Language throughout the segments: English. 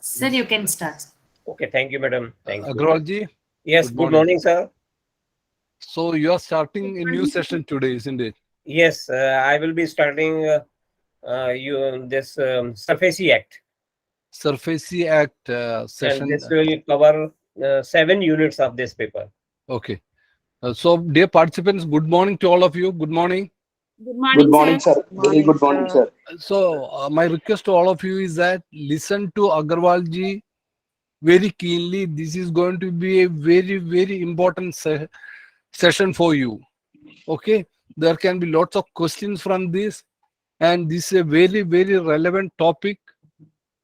Sir, you can start. Okay, thank you, madam. Thank you. Agrawalji, Yes, good good morning. morning, sir. So you are starting a new session today, isn't it? Yes, I will be starting you this SARFAESI Act, SARFAESI Act and session. this will cover 7 units of this paper. Okay. So, dear participants, good morning to all of you. Good morning. Good Good morning, morning, sir. sir. Very good morning, sir. So, my request to all of you is that listen to Agrawalji very keenly. This is going to be a very, very important session for you. Okay. There can be lots of questions from this, and this is a very, very relevant topic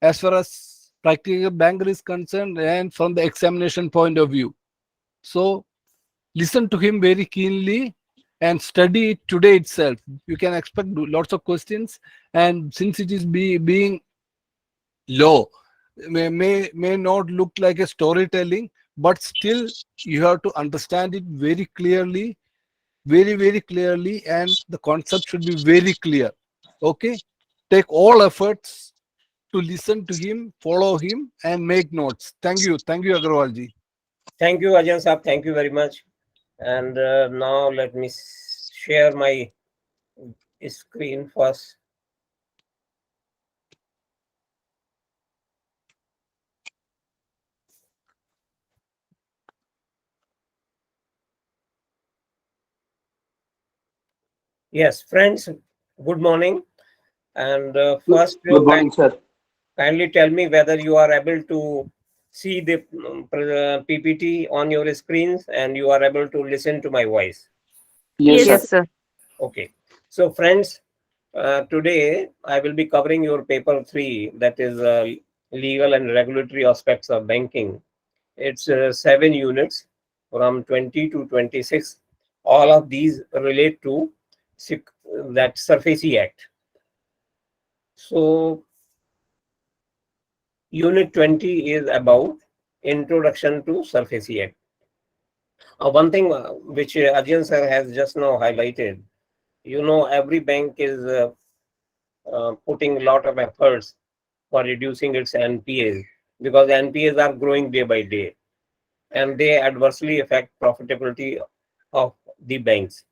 as far as practical banker is concerned and from the examination point of view. So listen to him very keenly and study it today itself. You can expect lots of questions, and since it is being low, may not look like a storytelling, but still you have to understand it very clearly, very, very clearly, and the concept should be very clear. Okay, take all efforts to listen to him, follow him, and make notes. Thank you, Agrawalji. Thank you, Ajahn Saab. Thank you very much. And now let me share my screen first. Yes, friends, good morning. And first, Good morning, sir. kindly tell me whether you are able to see the PPT on your screens and you are able to listen to my voice. Yes, sir. Yes, sir. Okay. So, friends, today I will be covering your paper 3, that is legal and regulatory aspects of banking. It's 7 units from 20 to 26. All of these relate to that SARFAESI Act. So, Unit 20 is about Introduction to SARFAESI Act. One thing which Ajahn sir has just now highlighted, every bank is putting a lot of efforts for reducing its NPAs because NPAs are growing day by day and they adversely affect profitability of the banks.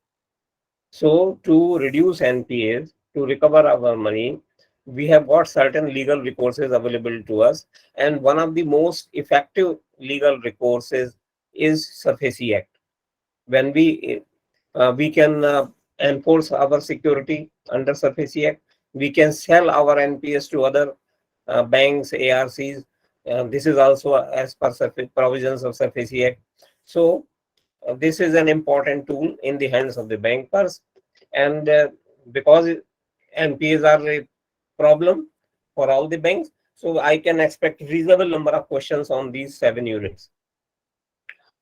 So to reduce NPAs, to recover our money, we have got certain legal recourses available to us, and one of the most effective legal recourses is SARFAESI Act. When we can enforce our security under SARFAESI Act, we can sell our NPS to other banks, ARCs. This is also as per provisions of SARFAESI Act. So this is an important tool in the hands of the bankers, and because NPAs are a problem for all the banks, so I can expect reasonable number of questions on these 7 units.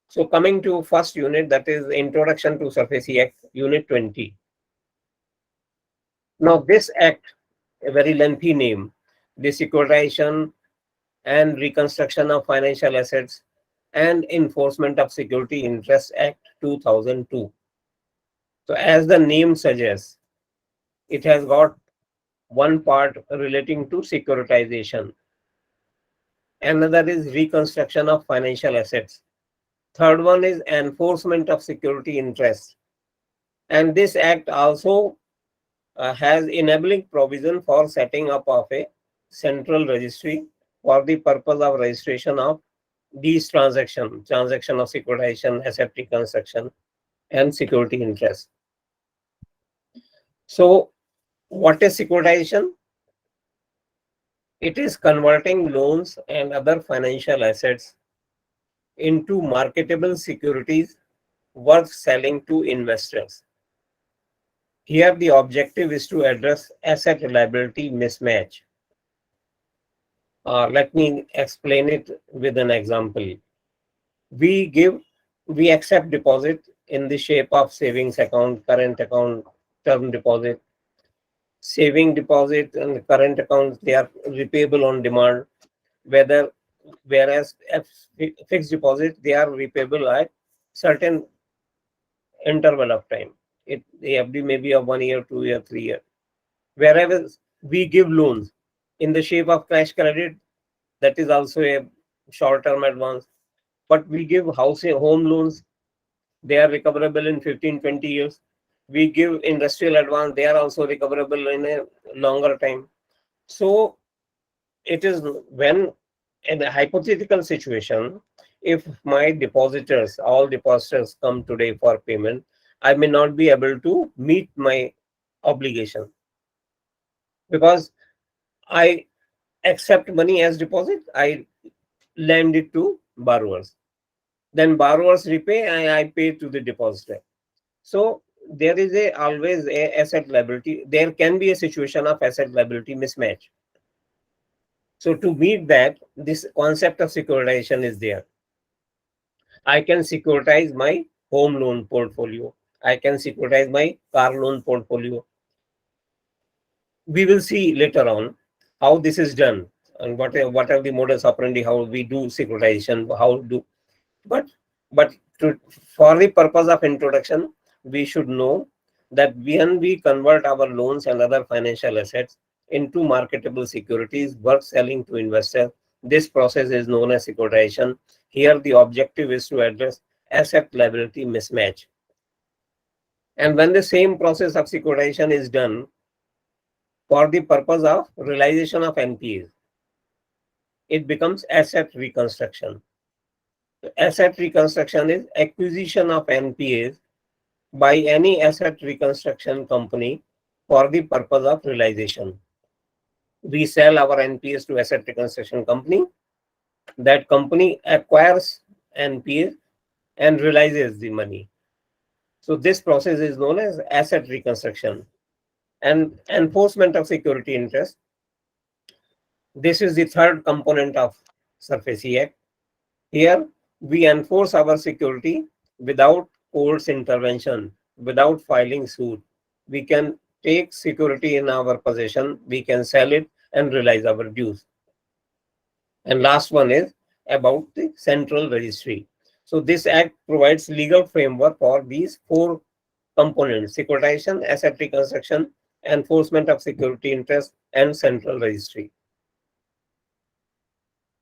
So coming to first unit, that is Introduction to SARFAESI Act, Unit 20. Now this act, a very lengthy name, the Securitization and Reconstruction of Financial Assets and Enforcement of Security Interest Act 2002. So as the name suggests, it has got one part relating to securitization. Another is reconstruction of financial assets. Third one is enforcement of security interests. And this act also has enabling provision for setting up of a central registry for the purpose of registration of these transaction of securitization, asset reconstruction, and security interest. So what is securitization? It is converting loans and other financial assets into marketable securities worth selling to investors. Here the objective is to address asset liability mismatch. Let me explain it with an example. We accept deposit in the shape of savings account, current account, term deposit. Saving deposit and current accounts, they are repayable on demand, whereas fixed deposit, they are repayable at certain interval of time. The FD may be of 1 year, 2 year, 3 year. Whereas we give loans in the shape of cash credit, That is also a short-term advance. But we give home loans. They are recoverable in 15-20 years. We give industrial advance. They are also recoverable in a longer time. So it is when in a hypothetical situation, if my depositors, all depositors come today for payment, I may not be able to meet my obligation because I accept money as deposit, I lend it to borrowers. Then borrowers repay and I pay to the depositor. So there is always a asset liability. There can be a situation of asset liability mismatch. So to meet that, this concept of securitization is there. I can securitize my home loan portfolio. I can securitize my car loan portfolio. We will see later on how this is done and what are the modus operandi, how we do securitization, but for the purpose of introduction, we should know that when we convert our loans and other financial assets into marketable securities worth selling to investors, this process is known as securitization. Here the objective is to address asset liability mismatch. And when the same process of securitization is done for the purpose of realization of NPAs, it becomes asset reconstruction. Asset reconstruction is acquisition of NPAs by any asset reconstruction company for the purpose of realization. We sell our NPAs to asset reconstruction company. That company acquires NPAs and realizes the money. So this process is known as asset reconstruction. And enforcement of security interest. This is the third component of SARFAESI Act. Here we enforce our security without court's intervention, without filing suit. We can take security in our possession, we can sell it and realize our dues. And last one is about the central registry. So this act provides legal framework for these four components: securitization, asset reconstruction, enforcement of security interest, and central registry.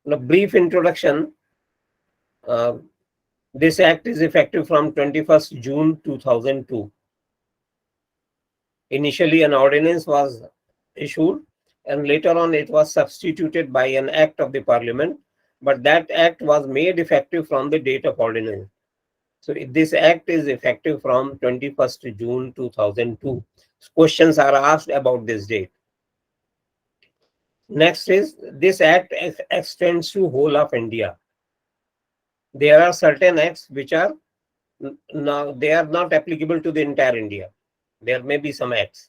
Now, brief introduction. This act is effective from 21st June 2002. Initially, an ordinance was issued and later on it was substituted by an act of the parliament, but that act was made effective from the date of ordinance. So this act is effective from 21st June 2002. Questions are asked about this date. Next is, this act extends to whole of India. There are certain acts which are now they are not applicable to the entire India. There may be some acts.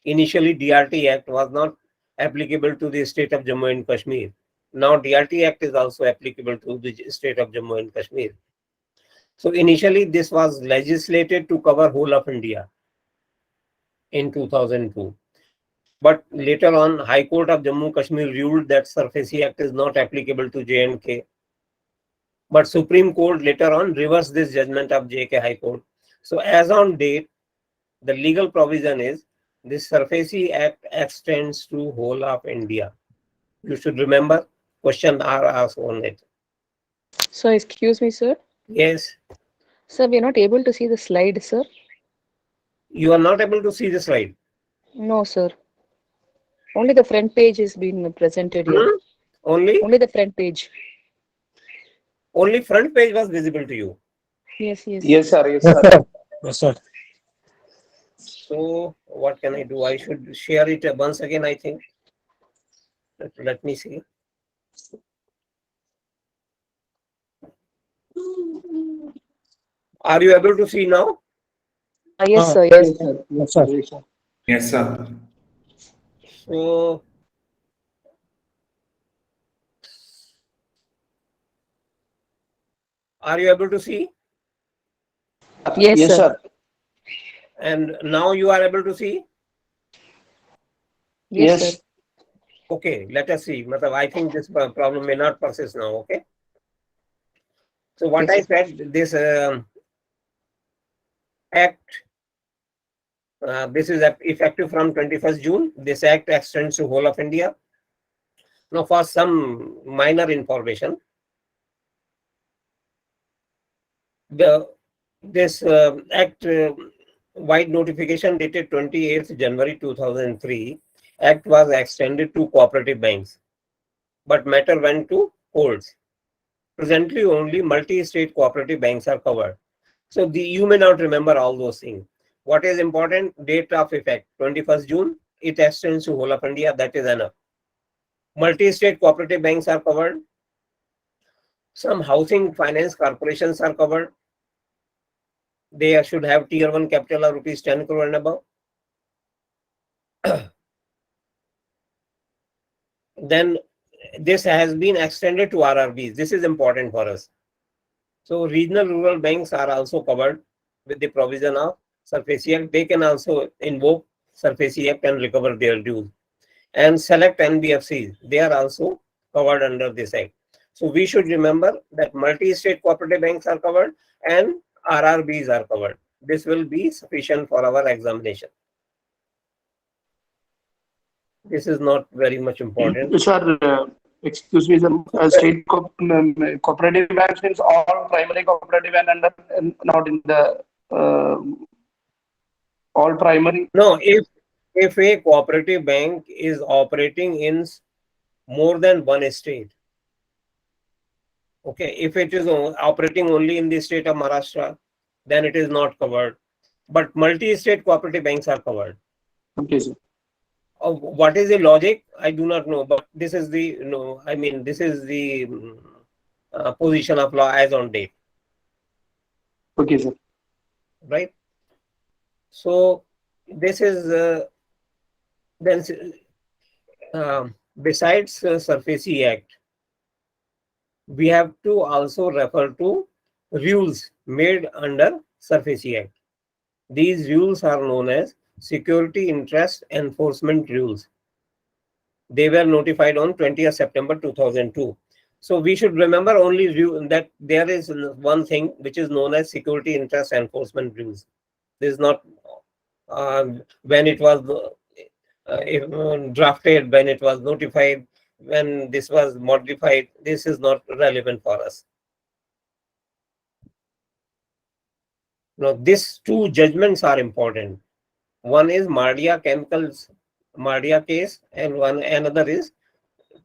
Initially, DRT Act was not applicable to the state of Jammu and Kashmir. Now, DRT Act is also applicable to the state of Jammu and Kashmir. So, initially, this was legislated to cover whole of India in 2002. But later on, High Court of Jammu Kashmir ruled that SARFAESI Act is not applicable to J&K. But Supreme Court later on reversed this judgment of JK High Court. So, as on date, the legal provision is this SARFAESI Act extends to whole of India. You should remember, questions are asked on it. So, excuse me, sir. Yes. Sir, we are not able to see the slide, sir. You are not able to see the slide? No, sir. Only the front page is being presented here. Only the front page. Only front page was visible to you. Yes, yes. Yes, sir. Yes, Yes, sir. sir. Yes, sir. So what can I do? I should share it once again, I think. Let me see. Are you able to see now? Yes, sir. Yes, Yes, sir. sir. Yes, sir. Yes, sir. Yes, sir. So are you able to see? Yes, Yes, sir. sir. And now you are able to see? Yes, Yes. sir. Okay, let us see. I think this problem may not persist now. Okay. So what Yes, I said, this act, this is effective from 21st June. This act extends to whole of India. Now, for some minor information, this Act wide notification dated 28th January 2003, Act was extended to cooperative banks, but matter went to courts. Presently, only multi-state cooperative banks are covered. So you may not remember all those things. What is important? Date of effect, 21st June. It extends to whole of India. That is enough. Multi-state cooperative banks are covered. Some housing finance corporations are covered. They should have tier 1 capital of rupees 10 crore and above. Then this has been extended to RRBs. This is important for us. So regional rural banks are also covered with the provision of SARFAESI Act. They can also invoke SARFAESI Act and recover their dues. And select NBFCs, they are also covered under this Act. So we should remember that multi-state cooperative banks are covered and RRBs are covered. This will be sufficient for our examination. This is not very much important. Sir, excuse me, sir. State cooperative banks means all primary cooperative and under, not in the all primary. No, if a cooperative bank is operating in more than one state, okay, if it is operating only in the state of Maharashtra, then it is not covered. But multi-state cooperative banks are covered. Okay, sir. What is the logic? I do not know, but this is the this is the position of law as on date. Okay, sir. Right. So this is then besides SARFAESI Act, we have to also refer to rules made under SARFAESI Act. These rules are known as Security Interest Enforcement Rules. They were notified on 20th September 2002. So we should remember only that there is one thing which is known as Security Interest Enforcement Rules. This is not when it was drafted, when it was notified, when this was modified. This is not relevant for us. Now, these two judgments are important. One is Mardia Chemicals, Mardia case, and another is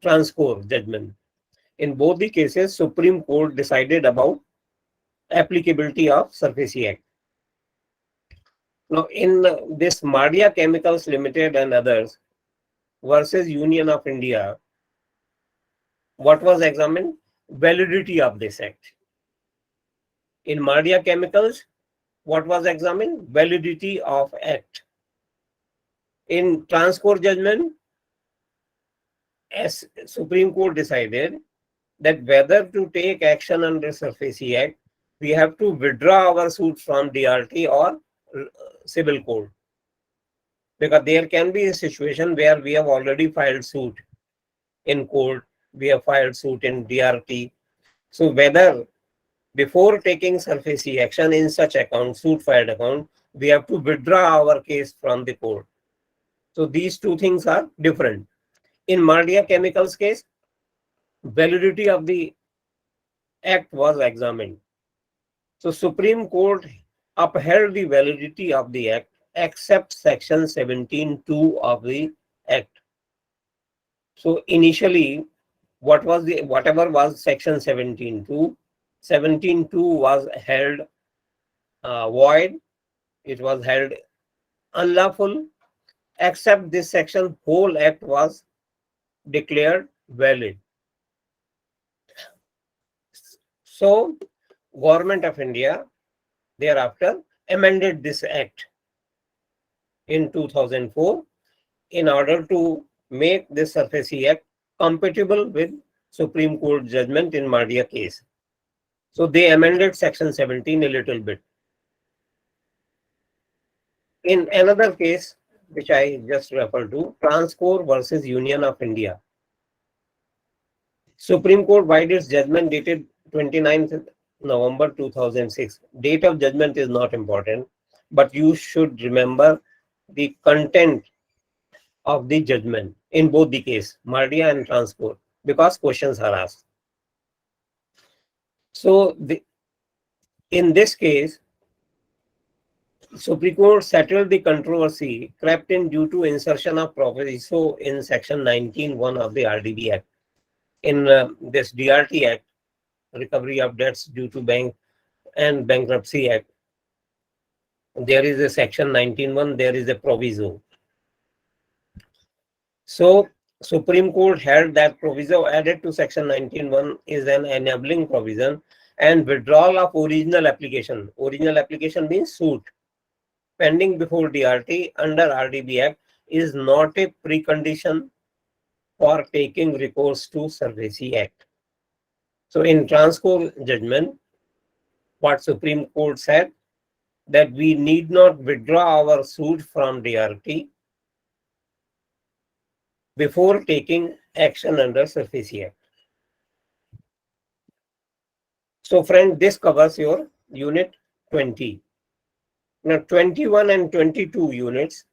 Transcore judgment. In both the cases, Supreme Court decided about applicability of SARFAESI Act. Now, in this Mardia Chemicals Limited and others versus Union of India, what was examined? Validity of this act. In Mardia Chemicals, what was examined? Validity of act. In Transcore judgment, as Supreme Court decided that whether to take action under SARFAESI Act, we have to withdraw our suit from DRT or civil court. Because there can be a situation where we have already filed suit in court, we have filed suit in DRT. So whether before taking SARFAESI action in such account, suit filed account, we have to withdraw our case from the court. So these two things are different. In Mardia Chemicals case, validity of the act was examined. So Supreme Court upheld the validity of the act except section 17(2) of the act. So initially, whatever was section 17(2), 17(2) was held void. It was held unlawful. Except this section, whole act was declared valid. So, Government of India thereafter amended this act in 2004 in order to make this SARFAESI Act compatible with Supreme Court judgment in Mardia case. So they amended section 17 a little bit. In another case, which I just referred to, Transcore versus Union of India. Supreme Court wide its judgment dated 29th November 2006. Date of judgment is not important, but you should remember the content of the judgment. in both the case, Mardia and transport, because questions are asked. So in this case, Supreme Court settled the controversy crept in due to insertion of proviso in section 19(1) of the RDB Act. In this DRT Act, Recovery of Debts Due to Bank and Bankruptcy Act, there is a section 19(1), there is a proviso. So Supreme Court held that proviso added to section 19(1) is an enabling provision, and withdrawal of original application means suit, pending before DRT under RDB Act is not a precondition for taking recourse to SARFAESI Act. So in Transco judgment, what Supreme Court said, that we need not withdraw our suit from DRT before taking action under SARFAESI Act. So friend, this covers your unit 20. Now 21 and 22 units,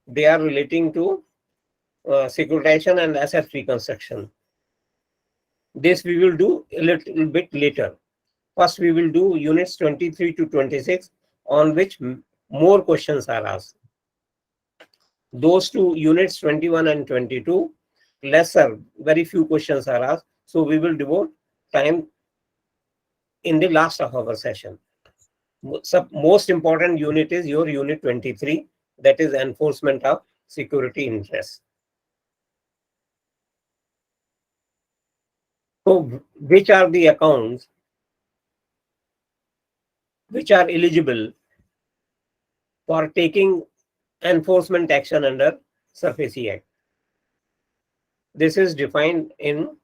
they are relating to securitization and asset reconstruction. This we will do a little bit later. First, we will do units 23 to 26, on which more questions are asked. Those two units 21 and 22, lesser, very few questions are asked. So we will devote time in the last of our session. Most important unit is your unit 23, that is enforcement of security interest. So which are the accounts which are eligible for taking enforcement action under SARFAESI Act? This is defined in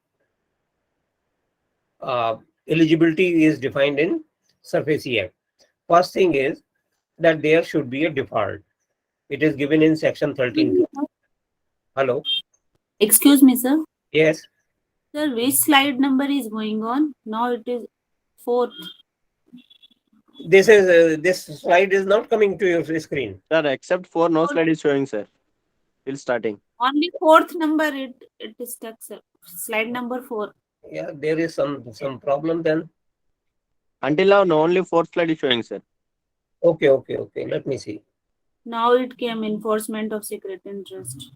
eligibility is defined in SARFAESI Act. First thing is that there should be a default. It is given in section 13. Hello. Excuse me, sir. Yes. Sir, which slide number is going on? Now it is 4th. This is this slide is not coming to your screen. Sir, except 4, no slide is showing, sir. Till starting. Only 4th number it is stuck, sir. Slide number 4. Yeah, there is some problem then. Until now, no, only 4th slide is showing, sir. Okay. Let me see. Now it came enforcement of secret interest.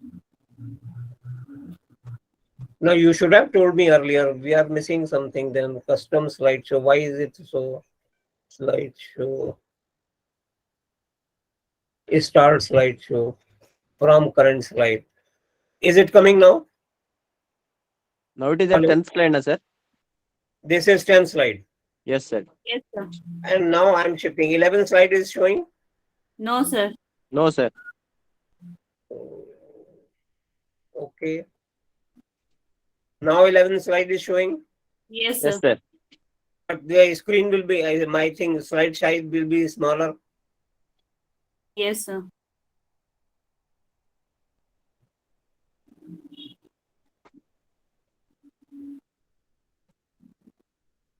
Now you should have told me earlier. We are missing something then. Custom slideshow. Why is it so? Slideshow. Start slideshow from current slide. Is it coming now? Now it is at Hello? 10th slide, sir. This is 10th slide. Yes, sir. Yes, sir. And now I'm shifting. 11th slide is showing. No, sir. No, sir. Okay. Now 11th slide is showing. Yes, sir. Yes, sir. But the screen will be, my thing, slide size will be smaller. Yes, sir.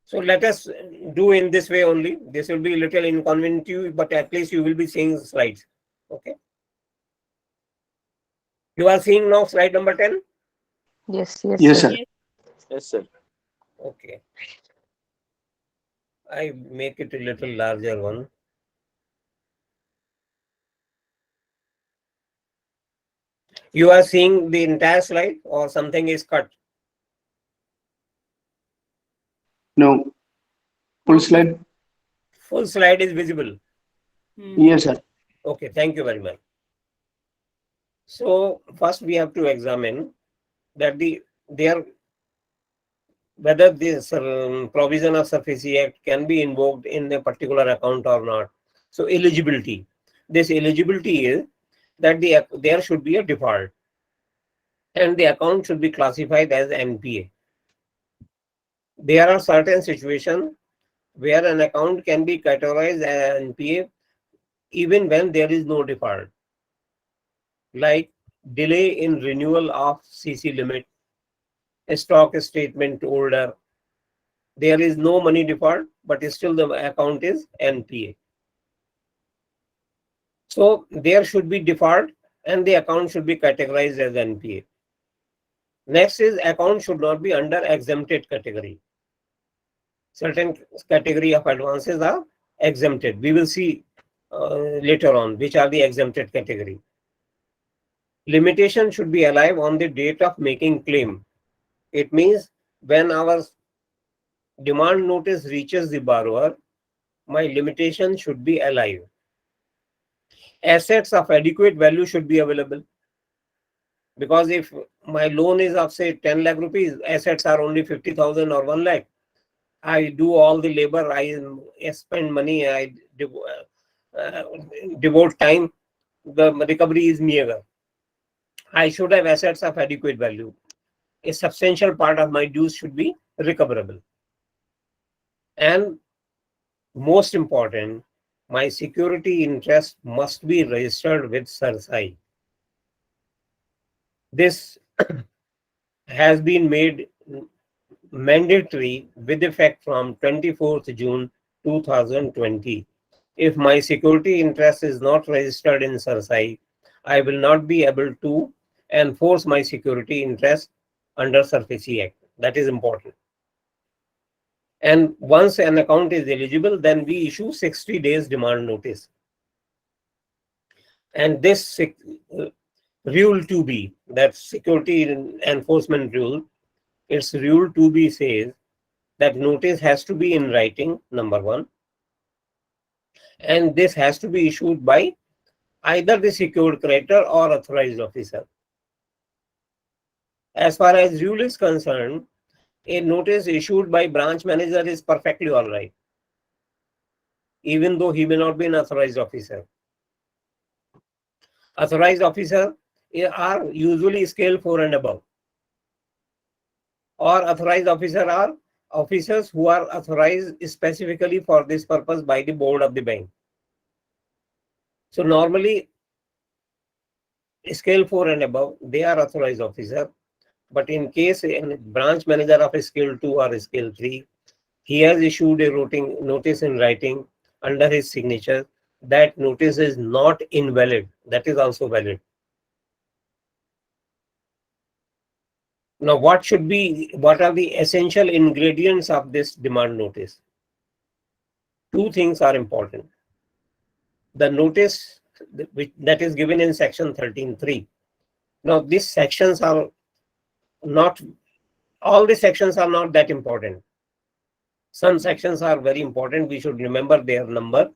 So let us do in this way only. This will be a little inconvenient to you, but at least you will be seeing slides. Okay. You are seeing now slide number 10? Yes, Yes, sir. Yes, sir. Okay. I make it a little larger one. You are seeing the entire slide or something is cut? No. Full slide. Full slide is visible. Yes, sir. Okay, thank you very much. So first we have to examine that whether this provision of SARFAESI Act can be invoked in a particular account or not. So eligibility. This eligibility is that there should be a default and the account should be classified as NPA. There are certain situations where an account can be categorized as NPA even when there is no default, like delay in renewal of CC limit, a stock statement holder. There is no money default, but still the account is NPA. So there should be default and the account should be categorized as NPA. Next is account should not be under exempted category. Certain category of advances are exempted. We will see later on which are the exempted category. Limitation should be alive on the date of making claim. It means when our demand notice reaches the borrower, my limitation should be alive. Assets of adequate value should be available. Because if my loan is of say 10 lakh rupees, assets are only 50,000 or 1 lakh. I do all the labor, I spend money, I devote time, the recovery is meager. I should have assets of adequate value. A substantial part of my dues should be recoverable. And most important, my security interest must be registered with SARFAESI. This has been made mandatory with effect from 24th June 2020. If my security interest is not registered in SARFAESI, I will not be able to enforce my security interest under SARFAESI Act. That is important. And once an account is eligible, then we issue 60 days demand notice. And this Rule 2B, that security enforcement rule, its Rule 2B says that notice has to be in writing, number one. And this has to be issued by either the secured creditor or authorized officer. As far as rule is concerned, a notice issued by branch manager is perfectly all right, even though he may not be an authorized officer. Authorized officer are usually scale 4 and above. Or authorized officer are officers who are authorized specifically for this purpose by the board of the bank. So normally, scale 4 and above, they are authorized officer. But in case a branch manager of a scale 2 or a scale 3, he has issued a notice in writing under his signature, that notice is not invalid. That is also valid. Now, what are the essential ingredients of this demand notice? Two things are important. The notice that is given in section 13.3. Now, these sections are not, all the sections are not that important. Some sections are very important. We should remember their number.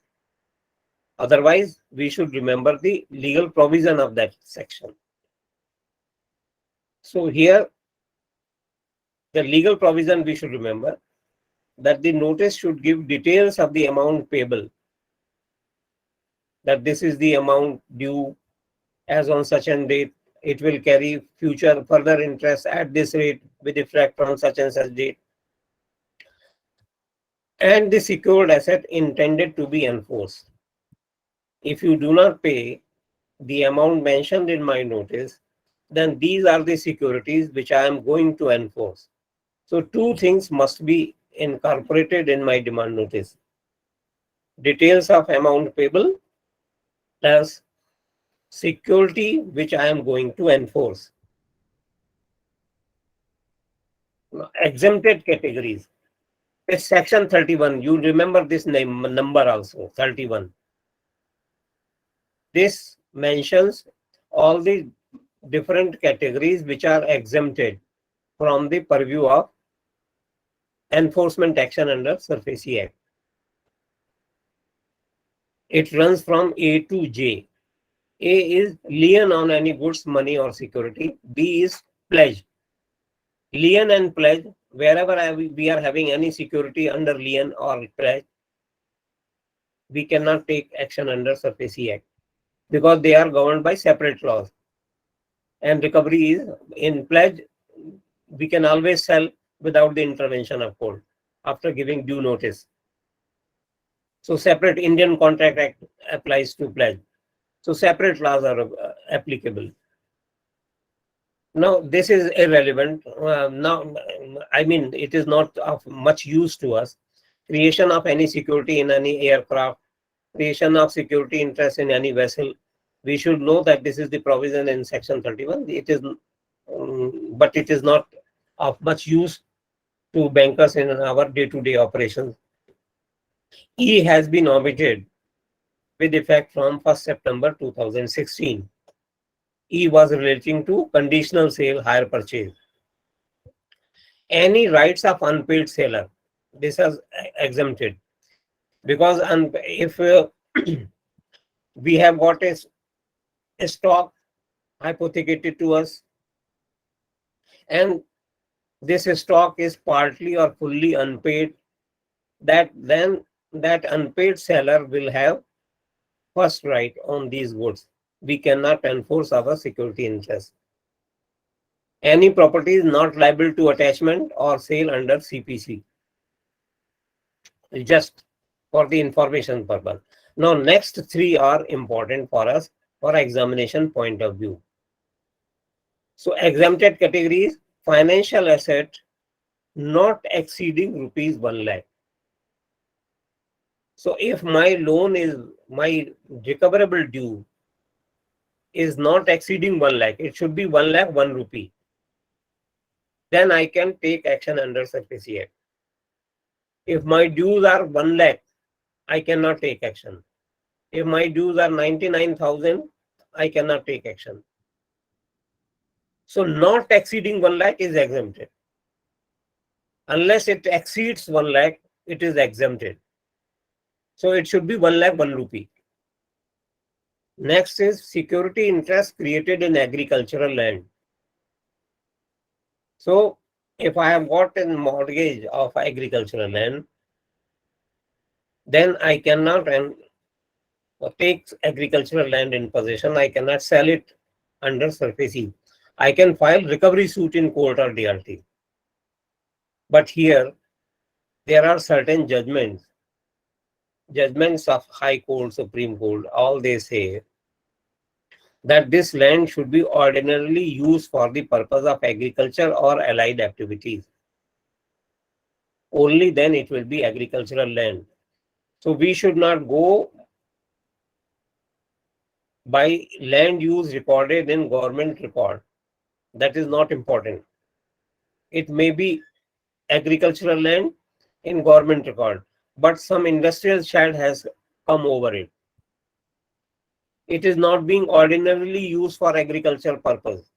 Otherwise, we should remember the legal provision of that section. So here, the legal provision we should remember that the notice should give details of the amount payable. That this is the amount due as on such and date. It will carry future further interest at this rate with effect from such and such date. And the secured asset intended to be enforced. If you do not pay the amount mentioned in my notice, then these are the securities which I am going to enforce. So two things must be incorporated in my demand notice. Details of amount payable plus security which I am going to enforce. Exempted categories. It's section 31. You remember this number also, 31. This mentions all the different categories which are exempted from the purview of enforcement action under SARFAESI Act. It runs from A to J. A is lien on any goods, money or security. B is pledge. Lien and pledge, wherever we are having any security under lien or pledge, we cannot take action under SARFAESI Act because they are governed by separate laws. And recovery is in pledge, we can always sell without the intervention of court after giving due notice. So separate Indian Contract Act applies to pledge. So separate laws are applicable. Now, this is irrelevant. Now, I mean, it is not of much use to us. Creation of any security in any aircraft, creation of security interest in any vessel, We should know that this is the provision in section 31. It is, but it is not of much use to bankers in our day-to-day operations. E has been omitted with effect from 1st September 2016. E was relating to conditional sale hire purchase. Any rights of unpaid seller, this is exempted, because if we have got a stock hypothecated to us, and this stock is partly or fully unpaid, then that unpaid seller will have first right on these goods. We cannot enforce our security interest. Any property is not liable to attachment or sale under CPC. Just for the information purpose. Now, next three are important for us for examination point of view. So, exempted categories: financial asset not exceeding rupees 1 lakh. So, if my loan is, my recoverable due is not exceeding 1 lakh, it should be 1 lakh 1 rupee. Then I can take action under SARFAESI Act. If my dues are 1 lakh, I cannot take action. If my dues are 99,000, I cannot take action. So not exceeding 1 lakh is exempted. Unless it exceeds 1 lakh, it is exempted. So it should be 1 lakh 1 rupee. Next is security interest created in agricultural land. So if I have got a mortgage of agricultural land, then I cannot take agricultural land in possession. I cannot sell it under SARFAESI. I can file recovery suit in court or DRT. But here, there are certain judgments of High Court, Supreme Court, all they say that this land should be ordinarily used for the purpose of agriculture or allied activities. Only then it will be agricultural land. So we should not go by land use recorded in government record. That is not important. It may be agricultural land in government record, but some industrial shed has come over it. It is not being ordinarily used for agricultural purpose.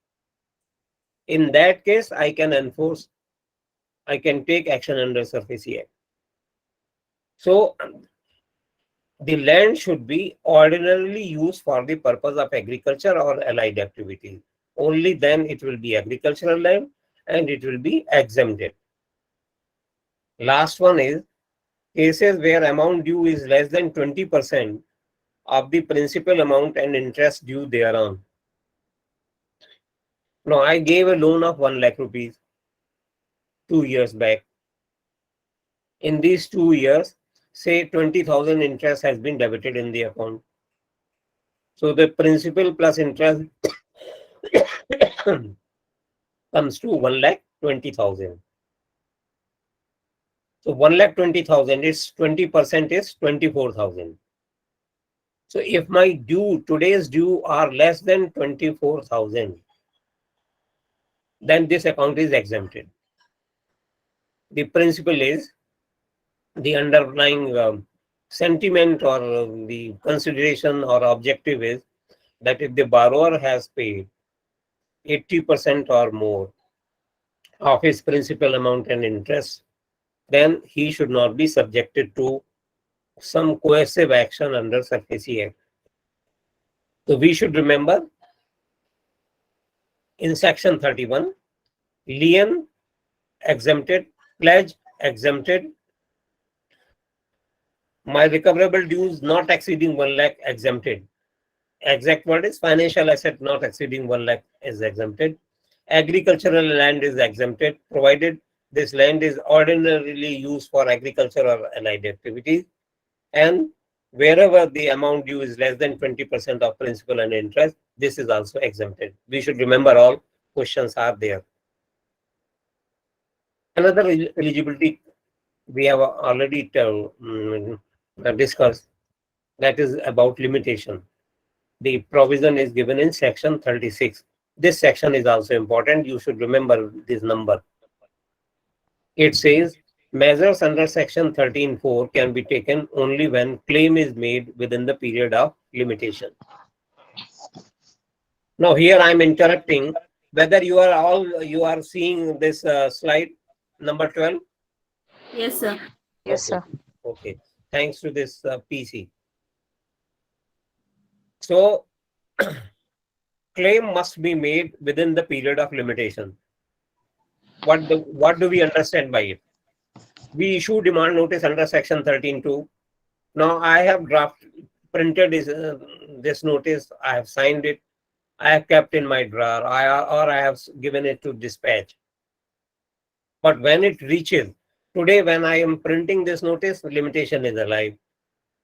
In that case, I can enforce, I can take action under SARFAESI Act. So the land should be ordinarily used for the purpose of agriculture or allied activities. Only then it will be agricultural land and it will be exempted. Last one is cases where amount due is less than 20% of the principal amount and interest due thereon. Now, I gave a loan of 1 lakh rupees 2 years back. In these 2 years, say 20,000 interest has been debited in the account. So the principal plus interest comes to 1,20,000. So 1,20,000 is 20% is 24,000. So if my due, today's due are less than 24,000, then this account is exempted. The principle is the underlying sentiment or the consideration or objective is that if the borrower has paid 80% or more of his principal amount and interest, then he should not be subjected to some coercive action under SARFAESI Act. So we should remember in section 31, lien exempted, pledge exempted, my recoverable dues not exceeding 1 lakh exempted. Exact word is financial asset not exceeding 1 lakh is exempted. Agricultural land is exempted, provided this land is ordinarily used for agriculture or allied activities. And wherever the amount due is less than 20% of principal and interest, this is also exempted. We should remember all questions are there. Another eligibility we have already discussed, that is about limitation. The provision is given in section 36. This section is also important. You should remember this number. It says measures under section 13(4) can be taken only when claim is made within the period of limitation. Now here I am interrupting. Whether you are seeing this slide number 12? Yes, sir. Yes, sir. Okay. Thanks to this PC. So claim must be made within the period of limitation. What do we understand by it? We issue demand notice under section 13(2). Now I have printed this notice. I have signed it. I have kept in my drawer, or I have given it to dispatch. But when it reaches, today when I am printing this notice, limitation is alive.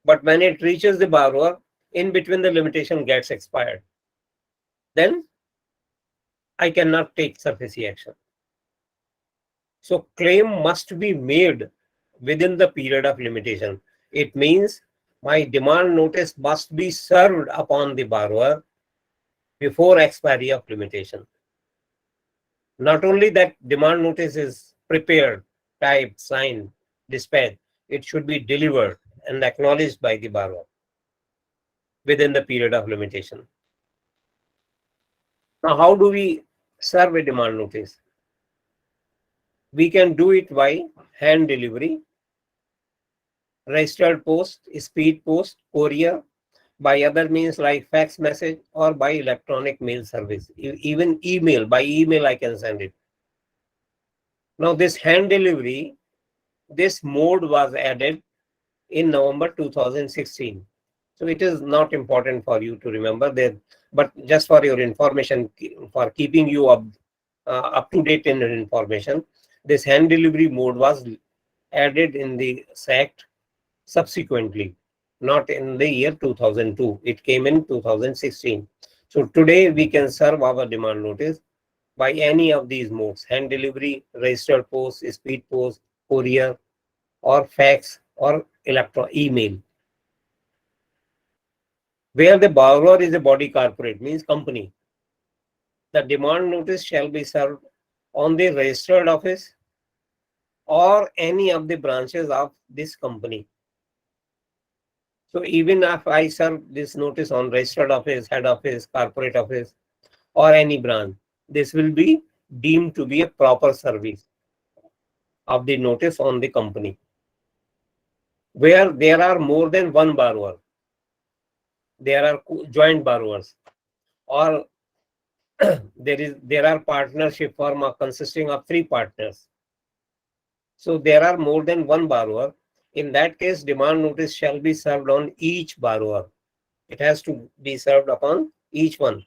But when it reaches the borrower, in between the limitation gets expired. Then I cannot take SARFAESI action. So claim must be made within the period of limitation. It means my demand notice must be served upon the borrower before expiry of limitation. Not only that demand notice is prepared, typed, signed, dispatched, it should be delivered and acknowledged by the borrower within the period of limitation. Now, how do we serve a demand notice? We can do it by hand delivery, registered post, speed post, courier, by other means like fax message, or by electronic mail service. Even email, by email I can send it. Now this hand delivery, this mode was added in November 2016. So it is not important for you to remember that, but just for your information, for keeping you up to date in information, this hand delivery mode was added in the SACT subsequently, not in the year 2002. It came in 2016. So today we can serve our demand notice by any of these modes: hand delivery, registered post, speed post, courier, or fax, or email. Where the borrower is a body corporate, means company, the demand notice shall be served on the registered office or any of the branches of this company. So even if I serve this notice on registered office, head office, corporate office, or any branch, this will be deemed to be a proper service of the notice on the company. Where there are more than one borrower, there are joint borrowers, or there are partnership firm consisting of 3 partners. So there are more than one borrower. In that case, demand notice shall be served on each borrower. It has to be served upon each one.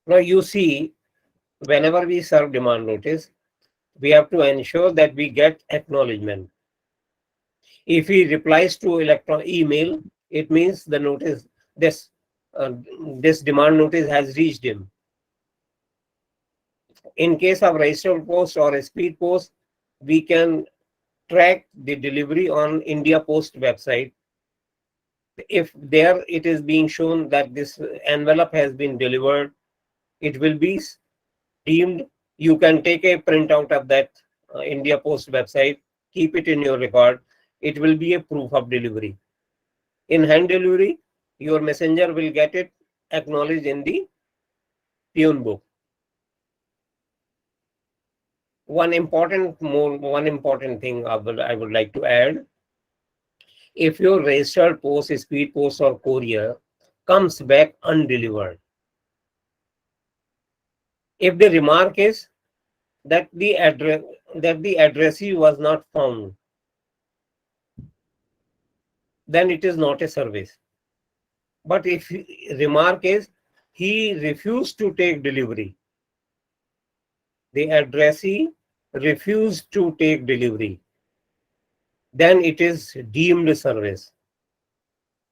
Now you see, whenever we serve demand notice, we have to ensure that we get acknowledgement. If he replies to email, it means the notice, this demand notice has reached him. In case of registered post or a speed post, we can track the delivery on India Post website. If there it is being shown that this envelope has been delivered, it will be deemed. You can take a printout of that India Post website, keep it in your record. It will be a proof of delivery. In hand delivery, your messenger will get it acknowledged in the Peon book. One important thing I would like to add: if your registered post, speed post, or courier comes back undelivered, if the remark is that the addressee was not found, then it is not a service. But if remark is he refused to take delivery, the addressee refused to take delivery, then it is deemed a service.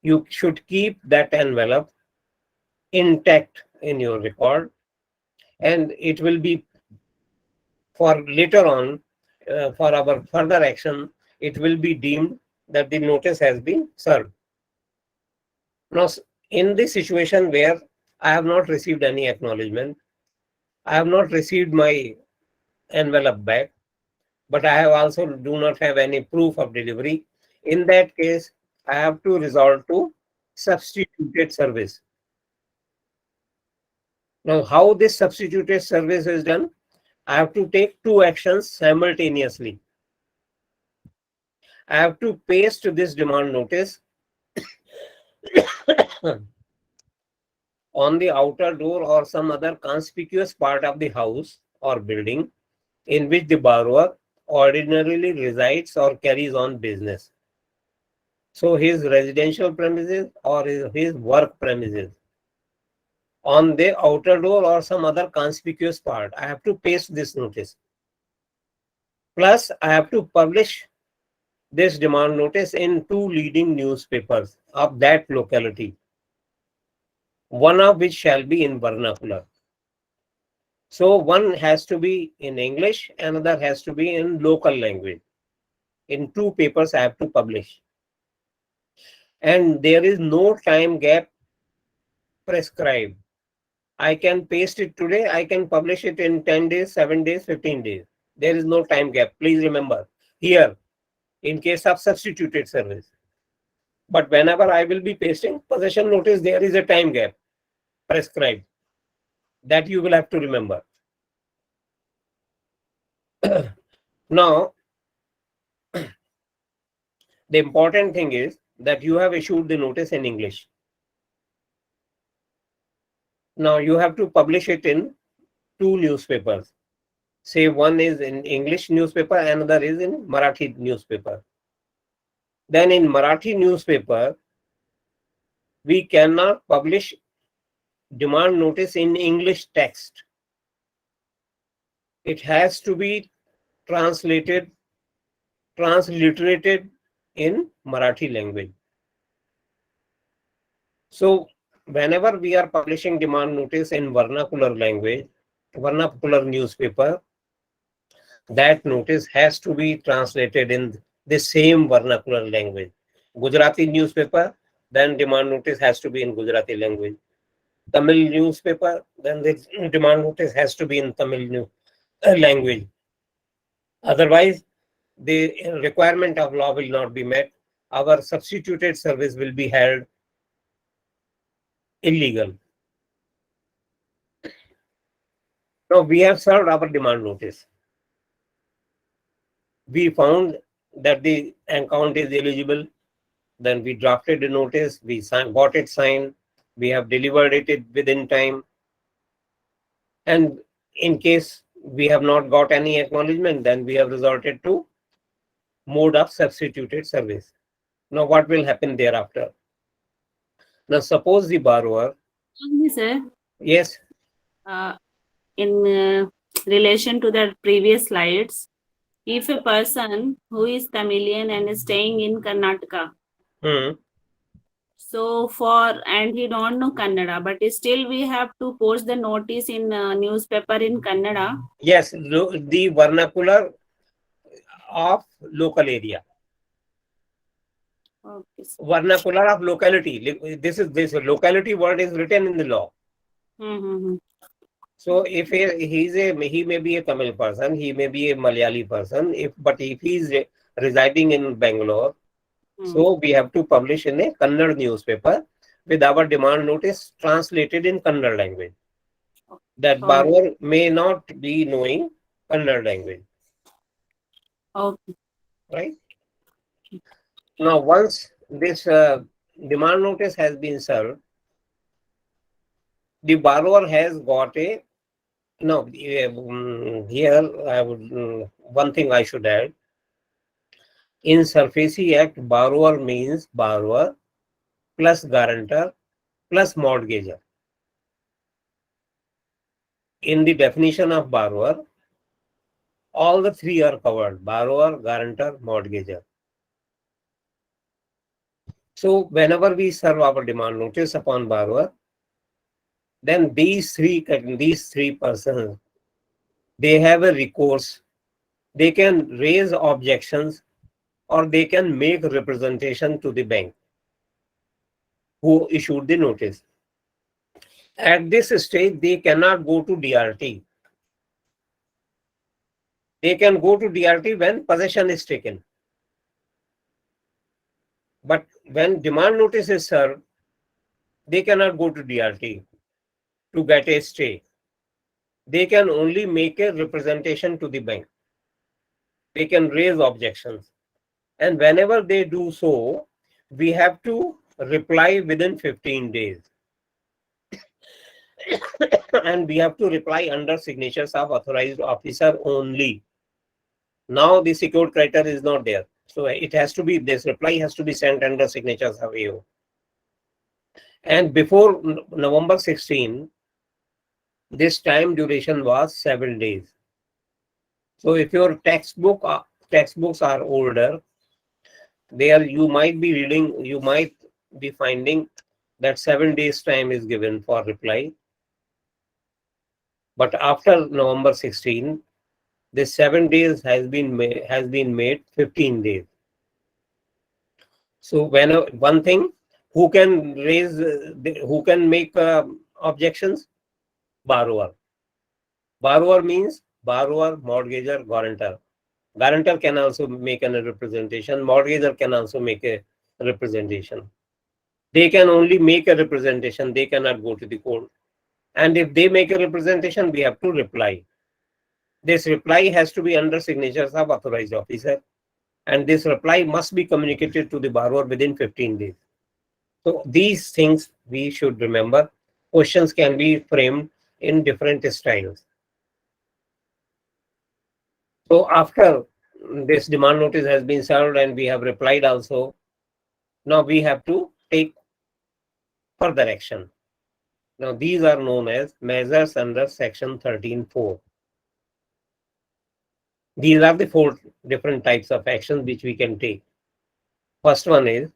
You should keep that envelope intact in your record, and it will be for later on, for our further action, it will be deemed that the notice has been served. Now, in this situation where I have not received any acknowledgement, I have not received my envelope back, but I have also do not have any proof of delivery. In that case, I have to resort to substituted service. Now, how this substituted service is done? I have to take two actions simultaneously. I have to paste this demand notice on the outer door or some other conspicuous part of the house or building in which the borrower ordinarily resides or carries on business. So his residential premises or his work premises. On the outer door or some other conspicuous part, I have to paste this notice. Plus, I have to publish this demand notice in two leading newspapers of that locality, one of which shall be in vernacular. So one has to be in English, another has to be in local language. In two papers I have to publish. And there is no time gap prescribed. I can paste it today, I can publish it in 10 days, 7 days, 15 days. There is no time gap. Please remember here, in case of substituted service. But whenever I will be pasting possession notice, there is a time gap prescribed. That you will have to remember. Now, the important thing is that you have issued the notice in English. Now you have to publish it in two newspapers. Say one is in English newspaper, another is in Marathi newspaper. Then in Marathi newspaper, we cannot publish demand notice in English text. It has to be transliterated in Marathi language. So whenever we are publishing demand notice in vernacular language, vernacular newspaper, that notice has to be translated in the same vernacular language. Gujarati newspaper, then demand notice has to be in Gujarati language. Tamil newspaper, then the demand notice has to be in Tamil language. Otherwise, the requirement of law will not be met. Our substituted service will be held illegal. Now we have served our demand notice. We found that the account is eligible. Then we drafted a notice, we got it signed, we have delivered it within time. And in case we have not got any acknowledgement, then we have resorted to mode of substituted service. Now what will happen thereafter? Now suppose the borrower. Sir, Yes. In relation to the previous slides, if a person who is Tamilian and is staying in Karnataka, so and he don't know Kannada, but still we have to post the notice in newspaper in Kannada. Yes, the vernacular of local area. Okay. Vernacular of locality. This locality word is written in the law. So if he may be a Tamil person, he may be a Malayali person. But if he is residing in Bangalore, so we have to publish in a Kannada newspaper with our demand notice translated in Kannada language. That borrower may not be knowing Kannada language. Okay. Right? Now, once this demand notice has been served, the borrower has got a here I would one thing I should add. In SARFAESI Act, borrower means borrower plus guarantor plus mortgager. In the definition of borrower, all the three are covered: borrower, guarantor, mortgager. So whenever we serve our demand notice upon borrower, then these three persons, they have a recourse. They can raise objections or they can make representation to the bank. who issued the notice. At this stage, they cannot go to DRT. They can go to DRT when possession is taken. But when demand notice is served, they cannot go to DRT to get a stay. They can only make a representation to the bank. They can raise objections. And whenever they do so, we have to reply within 15 days. And we have to reply under signatures of authorized officer only. Now the secured creditor is not there. So it has to be, this reply has to be sent under signatures of AO. And before November 16, this time duration was 7 days. So if your textbooks are older, there you might be reading, you might be finding that 7 days time is given for reply. But after November 16, this 7 days has been made 15 days. So when one thing, who can raise, who can make objections? Borrower. Borrower means borrower, mortgager, guarantor. Guarantor can also make a representation. Mortgager can also make a representation. They can only make a representation. They cannot go to the court. And if they make a representation, we have to reply. This reply has to be under signatures of authorized officer. And this reply must be communicated to the borrower within 15 days. So these things we should remember. Questions can be framed in different styles. So after this demand notice has been served and we have replied also, now we have to take further action. Now these are known as measures under section 13(4). These are the 4 different types of actions which we can take. First one is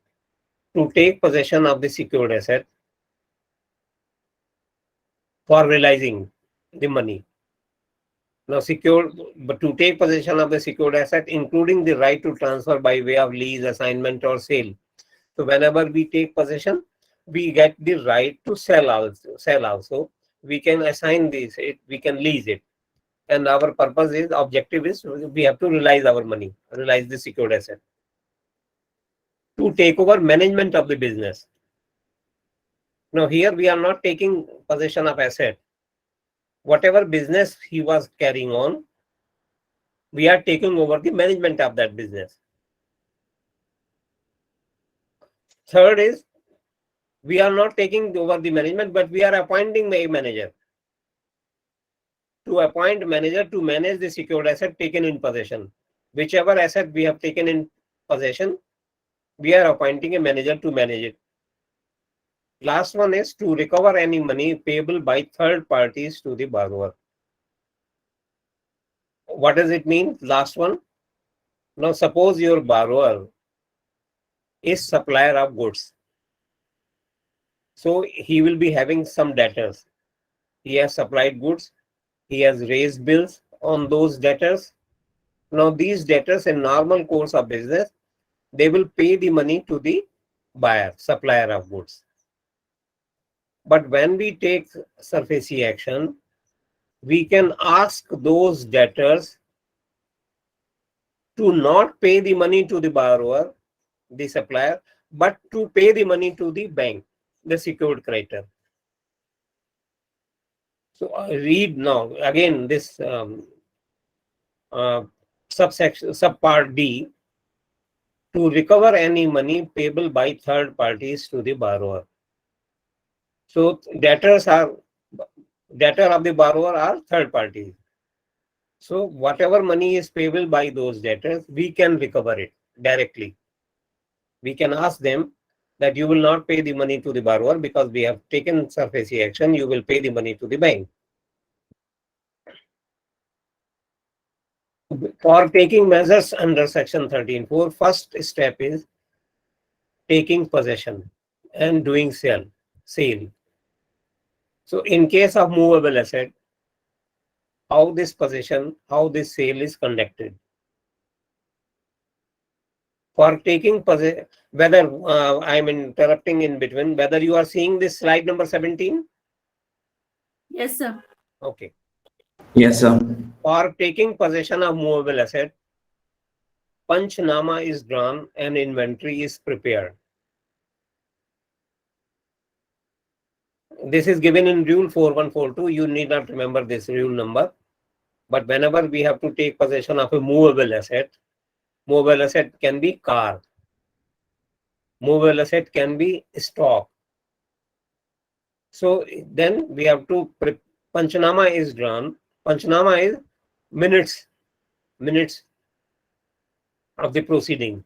to take possession of the secured asset for realizing the money. Now but to take possession of the secured asset, including the right to transfer by way of lease, assignment or sale. So whenever we take possession, we get the right to sell also. We can assign this, we can lease it. And our purpose is, objective is, we have to realize our money, realize the secured asset. To take over management of the business. Now here we are not taking possession of asset. Whatever business he was carrying on, we are taking over the management of that business. Third is, we are not taking over the management, but we are appointing a manager. To appoint manager to manage the secured asset taken in possession. Whichever asset we have taken in possession, we are appointing a manager to manage it. Last one is to recover any money payable by third parties to the borrower. What does it mean? Last one. Now suppose your borrower is supplier of goods. So he will be having some debtors. He has supplied goods. He has raised bills on those debtors. Now these debtors, in normal course of business, they will pay the money to the buyer, supplier of goods. But when we take SARFAESI action, we can ask those debtors to not pay the money to the borrower, the supplier, but to pay the money to the bank, the secured creditor. So read now again this subpart D, to recover any money payable by third parties to the borrower. So debtor of the borrower are third parties. So whatever money is payable by those debtors, we can recover it directly. We can ask them that you will not pay the money to the borrower because we have taken SARFAESI action, you will pay the money to the bank. For taking measures under section 13(4), first step is taking possession and doing sale. So in case of movable asset, how this possession, how this sale is conducted. For taking possession, whether I'm interrupting in between, whether you are seeing this slide number 17? Yes, sir. Okay. Yes, sir. For taking possession of movable asset, Panchnama is drawn and inventory is prepared. This is given in Rule 4142. You need not remember this rule number. But whenever we have to take possession of a movable asset can be car. Movable asset can be stock. So then we have to, Panchnama is drawn. Panchnama is minutes of the proceeding.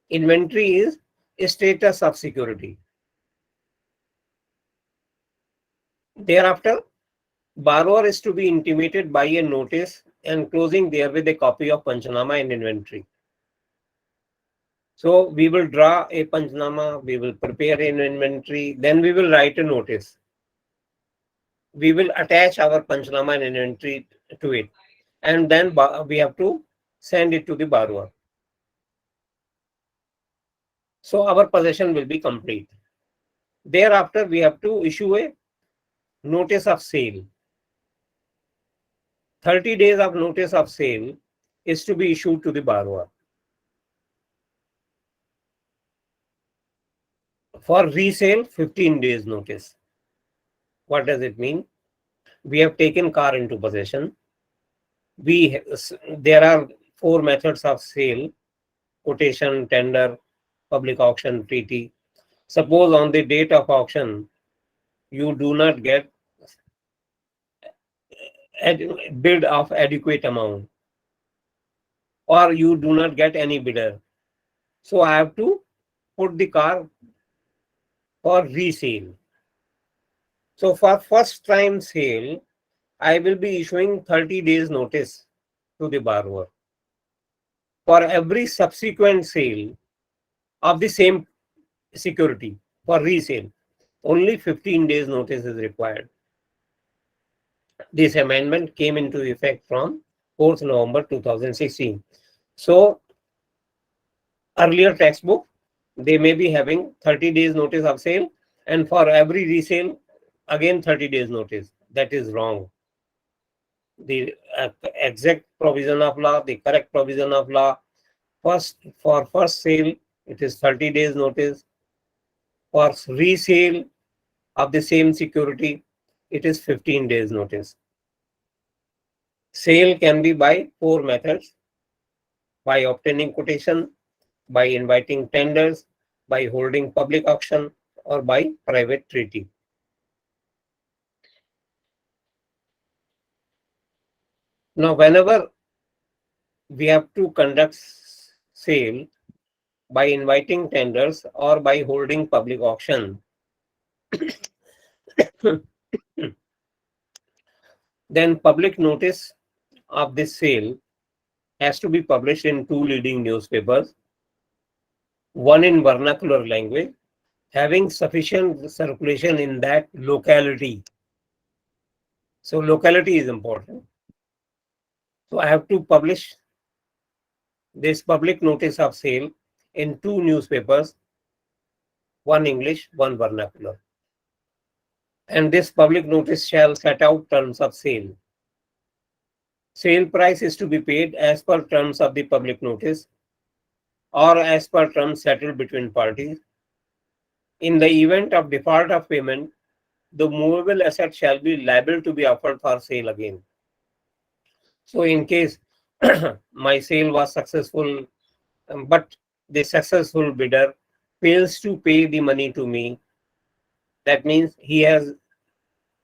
Inventory is a status of security. Thereafter, borrower is to be intimated by a notice enclosing therewith a copy of Panchnama and inventory. So we will draw a Panchnama, we will prepare an inventory, then we will write a notice. We will attach our Panchnama and inventory to it, and then we have to send it to the borrower. So our possession will be complete. Thereafter, we have to issue a notice of sale. 30 days of notice of sale is to be issued to the borrower. For resale, 15 days notice. What does it mean? We have taken car into possession. There are 4 methods of sale: quotation, tender, public auction, treaty. Suppose on the date of auction, you do not get bid of adequate amount, or you do not get any bidder. So I have to put the car for resale. So for first time sale, I will be issuing 30 days notice to the borrower. For every subsequent sale of the same security for resale, only 15 days notice is required. This amendment came into effect from 4th November 2016. So earlier textbook, they may be having 30 days notice of sale, and for every resale, again 30 days notice. That is wrong. The exact provision of law, the correct provision of law, for first sale, it is 30 days notice. For resale of the same security, it is 15 days notice. Sale can be by 4 methods: by obtaining quotation, by inviting tenders, by holding public auction, or by private treaty. Now, whenever we have to conduct sale by inviting tenders or by holding public auction, then public notice of this sale has to be published in 2 leading newspapers, one in vernacular language, having sufficient circulation in that locality. So locality is important. So I have to publish this public notice of sale in 2 newspapers, one English, one vernacular. And this public notice shall set out terms of sale. Sale price is to be paid as per terms of the public notice or as per terms settled between parties. In the event of default of payment, the movable asset shall be liable to be offered for sale again. So in case my sale was successful, but the successful bidder fails to pay the money to me, that means there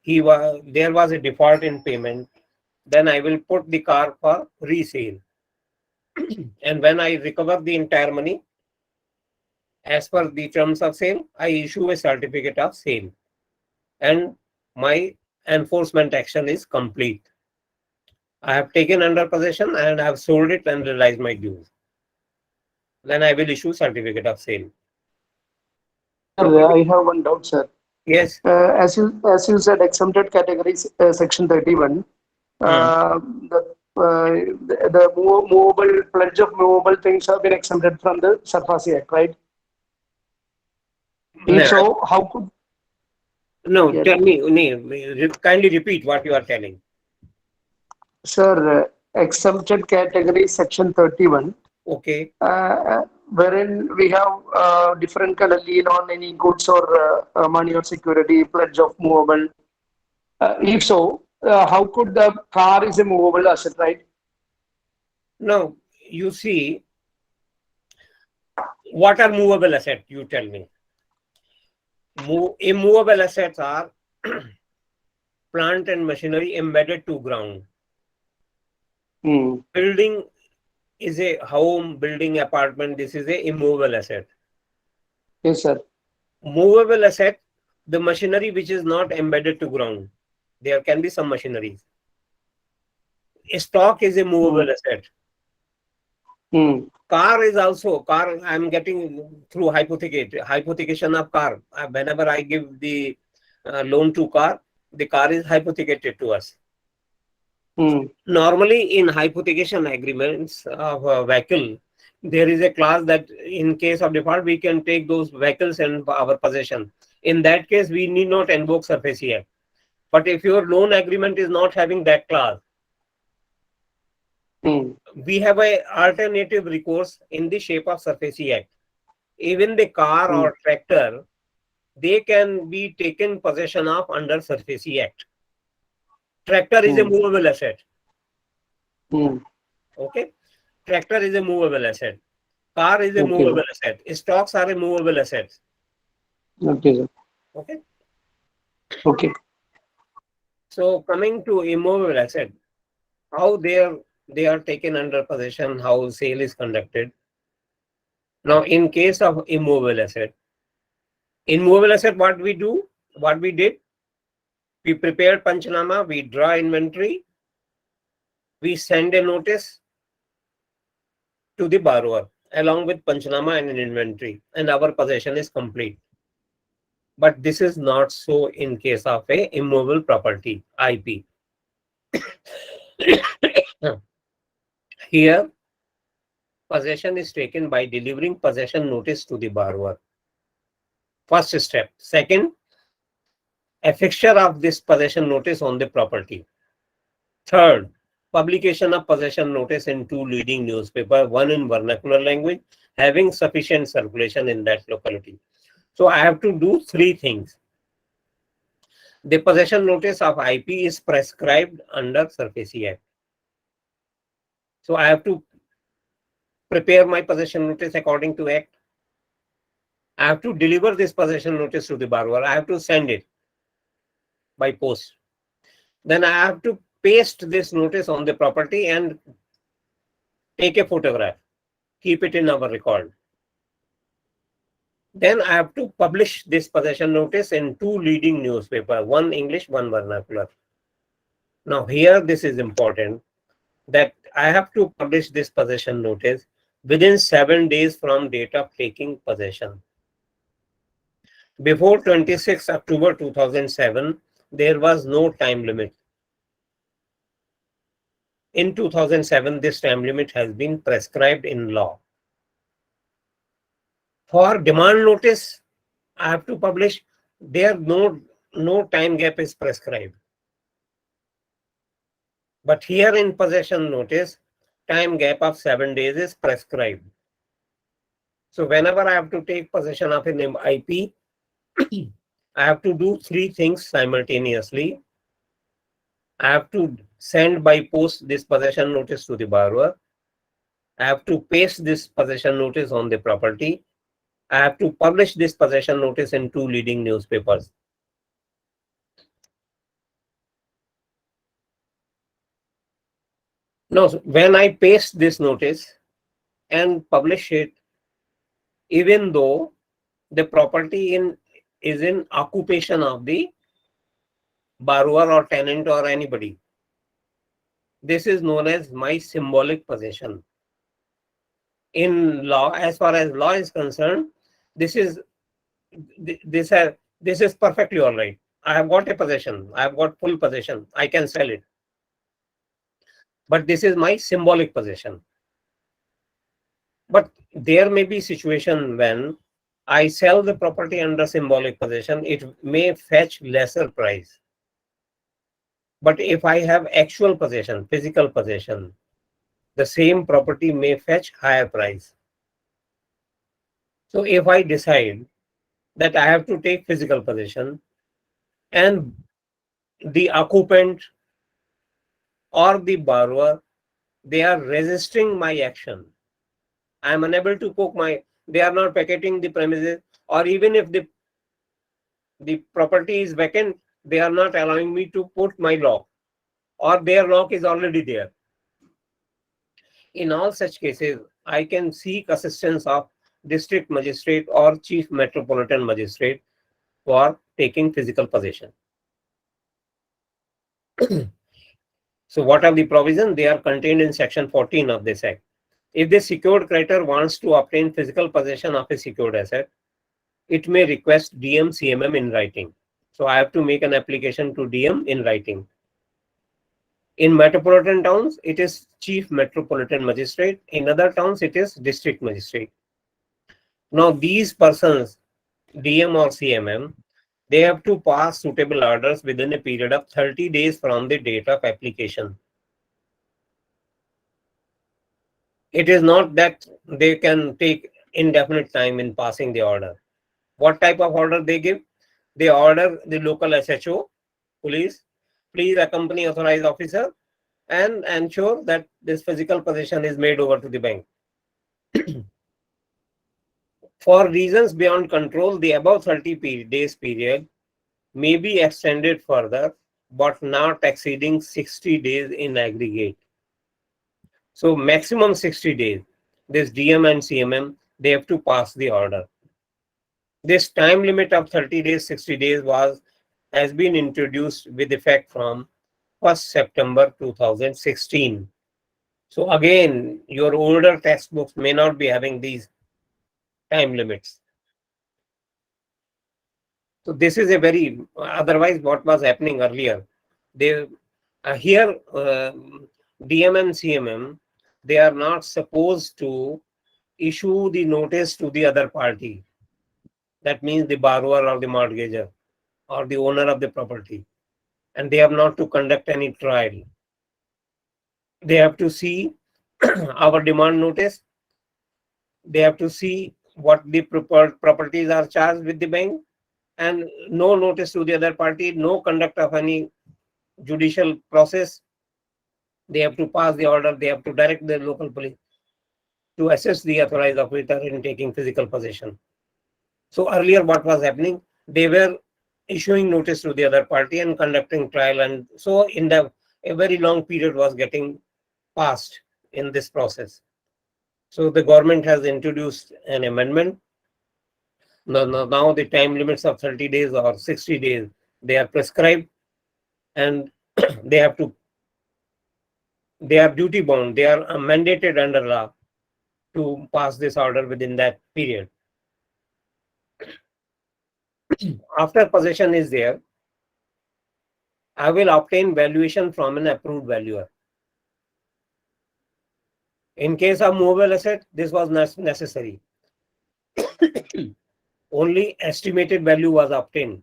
was a default in payment, then I will put the car for resale. And when I recover the entire money, as per the terms of sale, I issue a certificate of sale, and my enforcement action is complete. I have taken under possession and I have sold it and realized my dues. Then I will issue certificate of sale. Sir, I have one doubt, sir. Yes. As you said, exempted categories, section 31. The the movable pledge of movable things have been exempted from the SARFAESI Act, right? If so, how could? No, Yes. tell me, kindly repeat what you are telling. Sir, exempted category section 31, Okay. wherein we have different color lien on any goods or money or security, pledge of movable. If so, how could the car is a movable asset, right? Now, you see, what are movable assets? You tell me. Immovable assets are plant and machinery embedded to ground. Building is a home, building, apartment. This is a immovable asset. Yes, sir. Movable asset, the machinery which is not embedded to ground. There can be some machineries. Stock is a movable asset. Car is also, car I'm getting through hypothecation of car. Whenever I give the loan to car, the car is hypothecated to us. Normally in hypothecation agreements of a vehicle, there is a clause that in case of default, we can take those vehicles in our possession. In that case, we need not invoke SARFAESI Act. But if your loan agreement is not having that clause, we have an alternative recourse in the shape of SARFAESI Act. Even the car or tractor, they can be taken possession of under SARFAESI Act. Tractor is a movable asset. Okay. Tractor is a movable asset. Car is a movable asset. Stocks are a movable asset. Okay, sir. Okay. Okay. So coming to immovable asset, how they are taken under possession, how sale is conducted. Now, in case of immovable asset, what we do, what we did, we prepared Panchanama, we draw inventory, we send a notice to the borrower along with Panchanama and an inventory, and our possession is complete. But this is not so in case of a immovable property, IP. Here, possession is taken by delivering possession notice to the borrower. First step. Second, affixture of this possession notice on the property. Third, publication of possession notice in 2 leading newspapers, one in vernacular language, having sufficient circulation in that locality. So I have to do 3 things. The possession notice of IP is prescribed under SARFAESI Act. So I have to prepare my possession notice according to Act. I have to deliver this possession notice to the borrower. I have to send it by post. Then I have to paste this notice on the property and take a photograph, keep it in our record. Then I have to publish this possession notice in 2 leading newspapers, one English, one vernacular. Now here this is important that I have to publish this possession notice within 7 days from date of taking possession. Before 26 October 2007, there was no time limit. In 2007, this time limit has been prescribed in law. For demand notice, I have to publish. There no time gap is prescribed. But here in possession notice, time gap of 7 days is prescribed. So whenever I have to take possession of an IP, I have to do 3 things simultaneously. I have to send by post this possession notice to the borrower. I have to paste this possession notice on the property. I have to publish this possession notice in 2 leading newspapers. Now, when I paste this notice and publish it, even though the property is in occupation of the borrower or tenant or anybody, this is known as my symbolic possession. In law, as far as law is concerned, this is perfectly all right. I have got a possession. I have got full possession. I can sell it. but this is my symbolic possession. But there may be situation when I sell the property under symbolic possession, it may fetch lesser price. But if I have actual possession, physical possession, the same property may fetch higher price. So if I decide that I have to take physical possession and the occupant or the borrower, they are resisting my action, I am unable to cook they are not vacating the premises, or even if the property is vacant, they are not allowing me to put my lock, or their lock is already there. In all such cases, I can seek assistance of district magistrate or chief metropolitan magistrate for taking physical possession. So what are the provisions? They are contained in section 14 of this act. If the secured creditor wants to obtain physical possession of a secured asset, it may request DM CMM in writing. So I have to make an application to DM in writing. In metropolitan towns, it is chief metropolitan magistrate. In other towns, it is district magistrate. Now these persons, DM or CMM, they have to pass suitable orders within a period of 30 days from the date of application. It is not that they can take indefinite time in passing the order. What type of order they give? They order the local SHO, police, please accompany authorized officer and ensure that this physical possession is made over to the bank. For reasons beyond control, the above 30 days period may be extended further, but not exceeding 60 days in aggregate. So maximum 60 days, this DM and CMM, they have to pass the order. This time limit of 30 days, 60 days has been introduced with effect from 1st September 2016. So again, your older textbooks may not be having these time limits. So this is a very, otherwise what was happening earlier, they here DM and CMM, they are not supposed to issue the notice to the other party. That means the borrower or the mortgager or the owner of the property. And they have not to conduct any trial. They have to see our demand notice. They have to see what the properties are charged with the bank, and no notice to the other party, no conduct of any judicial process. They have to pass the order. They have to direct the local police to assess the authorized operator in taking physical possession. So earlier what was happening, they were issuing notice to the other party and conducting trial, and so a very long period was getting passed in this process. So the government has introduced an amendment. Now the time limits of 30 days or 60 days, they are prescribed, and they are duty bound, they are mandated under law to pass this order within that period. After possession is there, I will obtain valuation from an approved valuer. In case of movable asset, this was not necessary. Only estimated value was obtained.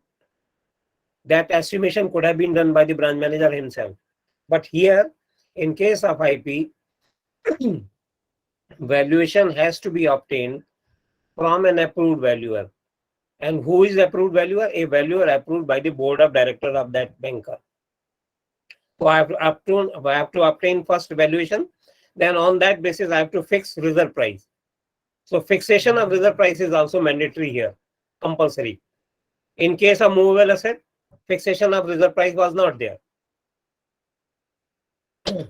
That estimation could have been done by the branch manager himself. But here, in case of IP, valuation has to be obtained from an approved valuer. And who is approved valuer? A valuer approved by the board of directors of that banker. So I have to obtain first valuation. Then on that basis, I have to fix reserve price. So fixation of reserve price is also mandatory here, compulsory. In case of movable asset, fixation of reserve price was not there.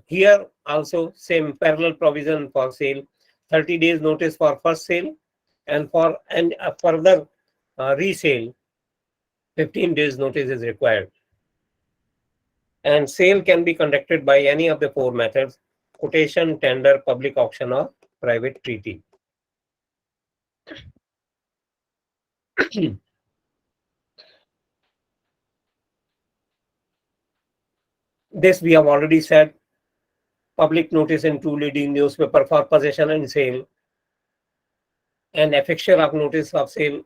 Here also same parallel provision for sale, 30 days notice for first sale, and for further resale, 15 days notice is required. And sale can be conducted by any of the four methods: quotation, tender, public auction, or private treaty. This we have already said. public notice in two leading newspaper for possession and sale, and affixture of notice of sale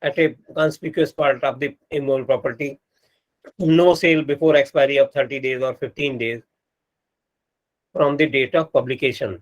at a conspicuous part of the immovable property, no sale before expiry of 30 days or 15 days from the date of publication.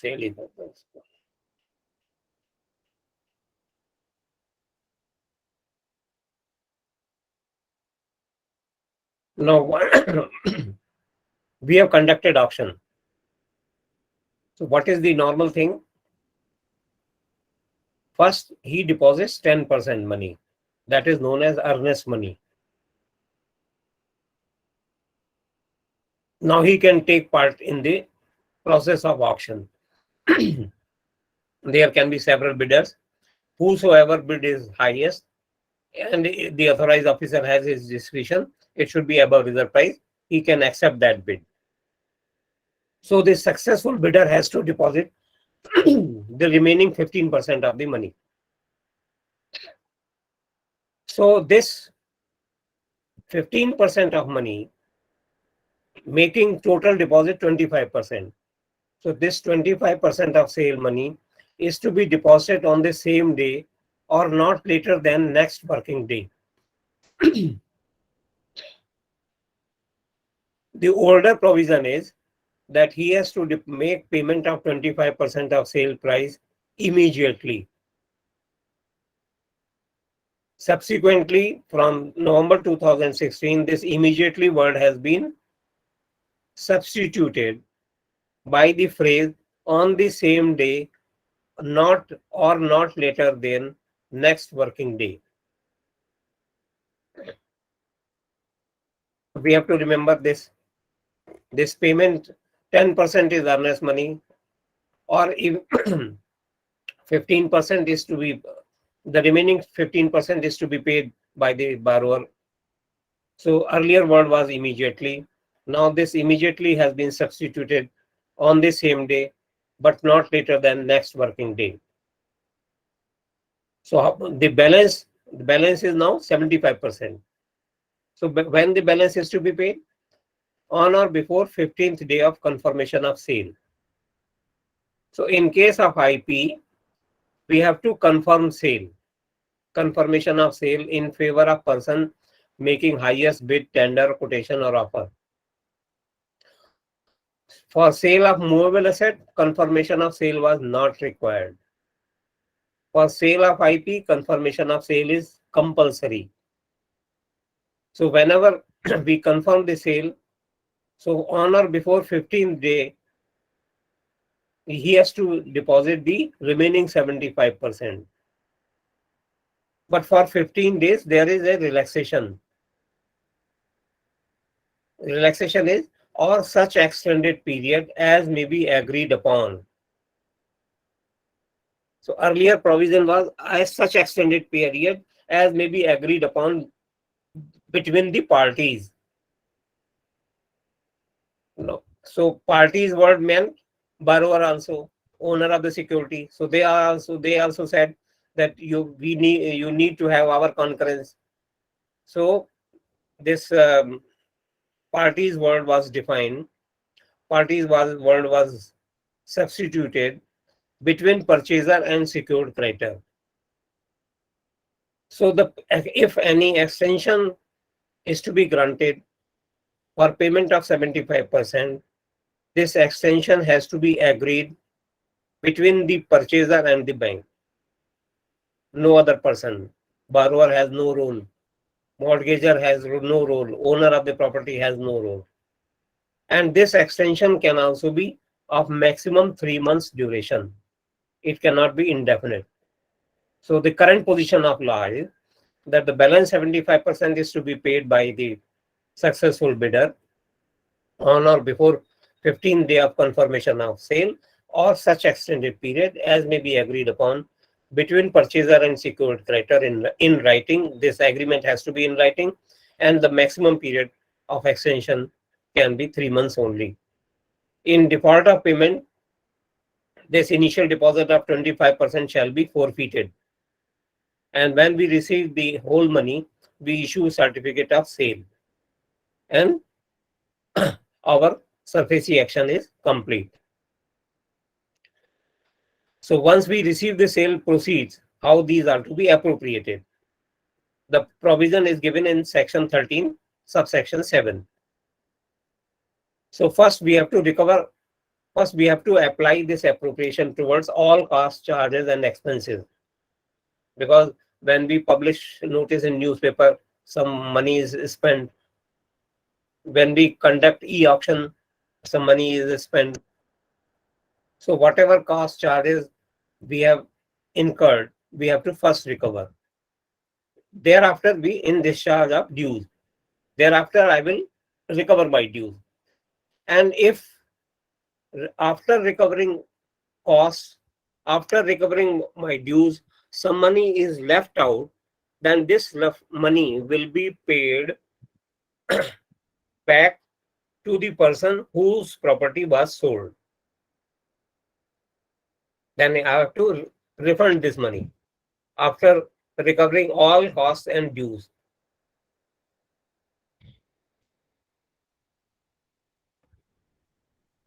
Sale is now we have conducted auction. So what is the normal thing? First, he deposits 10% money. That is known as earnest money. Now he can take part in the process of auction. There can be several bidders. Whosoever bid is highest and the authorized officer has his discretion, it should be above reserve price, he can accept that bid. So the successful bidder has to deposit the remaining 15% of the money. So this 15% of money making total deposit 25%. So this 25% of sale money is to be deposited on the same day or not later than next working day. The older provision is that he has to make payment of 25% of sale price immediately. Subsequently, from November 2016, this immediately word has been substituted by the phrase on the same day, not or not later than next working day. We have to remember this. This payment 10% is earnest money, or even 15% is to be, the remaining 15% is to be paid by the borrower. So earlier word was immediately. Now this immediately has been substituted on the same day, but not later than next working day. So the balance is now 75%. So when the balance is to be paid? On or before 15th day of confirmation of sale. So in case of IP, we have to confirm sale, confirmation of sale in favor of person making highest bid, tender, quotation or offer. For sale of movable asset, confirmation of sale was not required. For sale of IP, confirmation of sale is compulsory. So whenever we confirm the sale, so on or before 15th day, he has to deposit the remaining 75%. But for 15 days, there is a relaxation. Relaxation is or such extended period as may be agreed upon. So earlier provision was as such extended period as may be agreed upon between the parties. No. So parties word meant borrower also, owner of the security. So they also said that you need to have our concurrence. So this parties word was defined. Parties word was substituted between purchaser and secured creditor. So if any extension is to be granted for payment of 75%, this extension has to be agreed between the purchaser and the bank. No other person. Borrower has no role. Mortgager has no role. Owner of the property has no role. And this extension can also be of maximum 3 months duration. It cannot be indefinite. So the current position of law is that the balance 75% is to be paid by the successful bidder on or before 15th day of confirmation of sale or such extended period as may be agreed upon between purchaser and secured creditor in writing. This agreement has to be in writing, and the maximum period of extension can be 3 months only. In default of payment, this initial deposit of 25% shall be forfeited. And when we receive the whole money, we issue certificate of sale, and our SARFAESI action is complete. So once we receive the sale proceeds, how these are to be appropriated? The provision is given in section 13, subsection 7. So first we have to apply this appropriation towards all costs, charges, and expenses. Because when we publish notice in newspaper, some money is spent. When we conduct e-auction, some money is spent. So whatever cost, charges we have incurred, we have to first recover. Thereafter, we in discharge of dues. Thereafter, I will recover my dues. And if after recovering costs, after recovering my dues, some money is left out, then this money will be paid back to the person whose property was sold. Then I have to refund this money after recovering all costs and dues.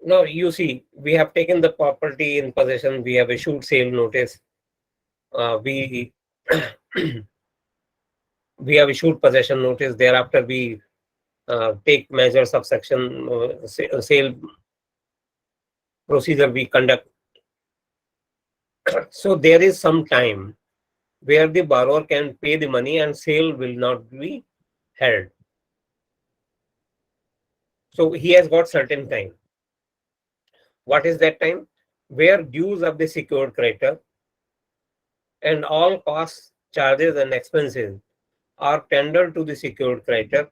Now you see, we have taken the property in possession, we have issued sale notice, we we have issued possession notice. Thereafter, we take measures of sale procedure we conduct. So there is some time where the borrower can pay the money and sale will not be held. So he has got certain time. What is that time? Where dues of the secured creditor and all costs, charges, and expenses are tendered to the secured creditor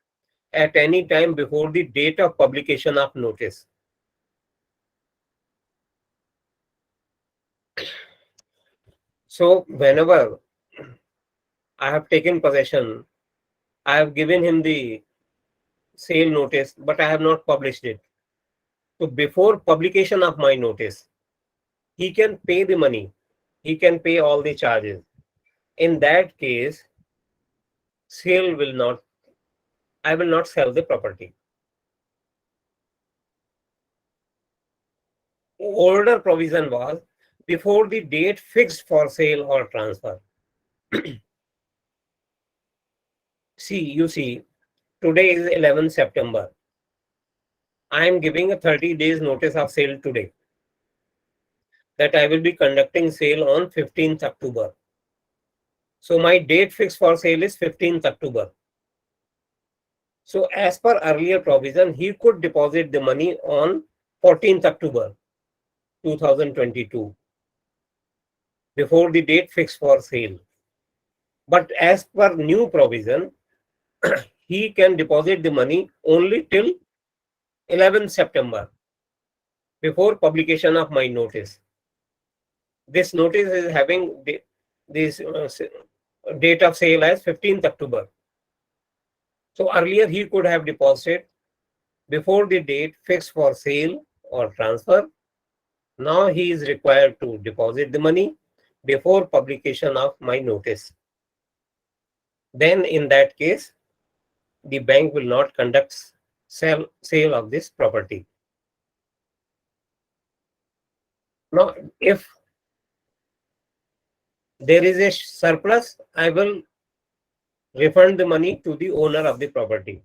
at any time before the date of publication of notice. So whenever I have taken possession, I have given him the sale notice, but I have not published it. So before publication of my notice, he can pay the money. He can pay all the charges. In that case, I will not sell the property. Older provision was before the date fixed for sale or transfer. You see, today is 11th September. I am giving a 30 days notice of sale today, that I will be conducting sale on 15th October. So my date fixed for sale is 15th October. So as per earlier provision, he could deposit the money on 14th October 2022 before the date fixed for sale. But as per new provision, he can deposit the money only till 11th September before publication of my notice. This notice is having this date of sale as 15th October. So earlier he could have deposited before the date fixed for sale or transfer. Now he is required to deposit the money before publication of my notice. Then in that case, the bank will not conduct sale of this property. Now, if there is a surplus, I will refund the money to the owner of the property.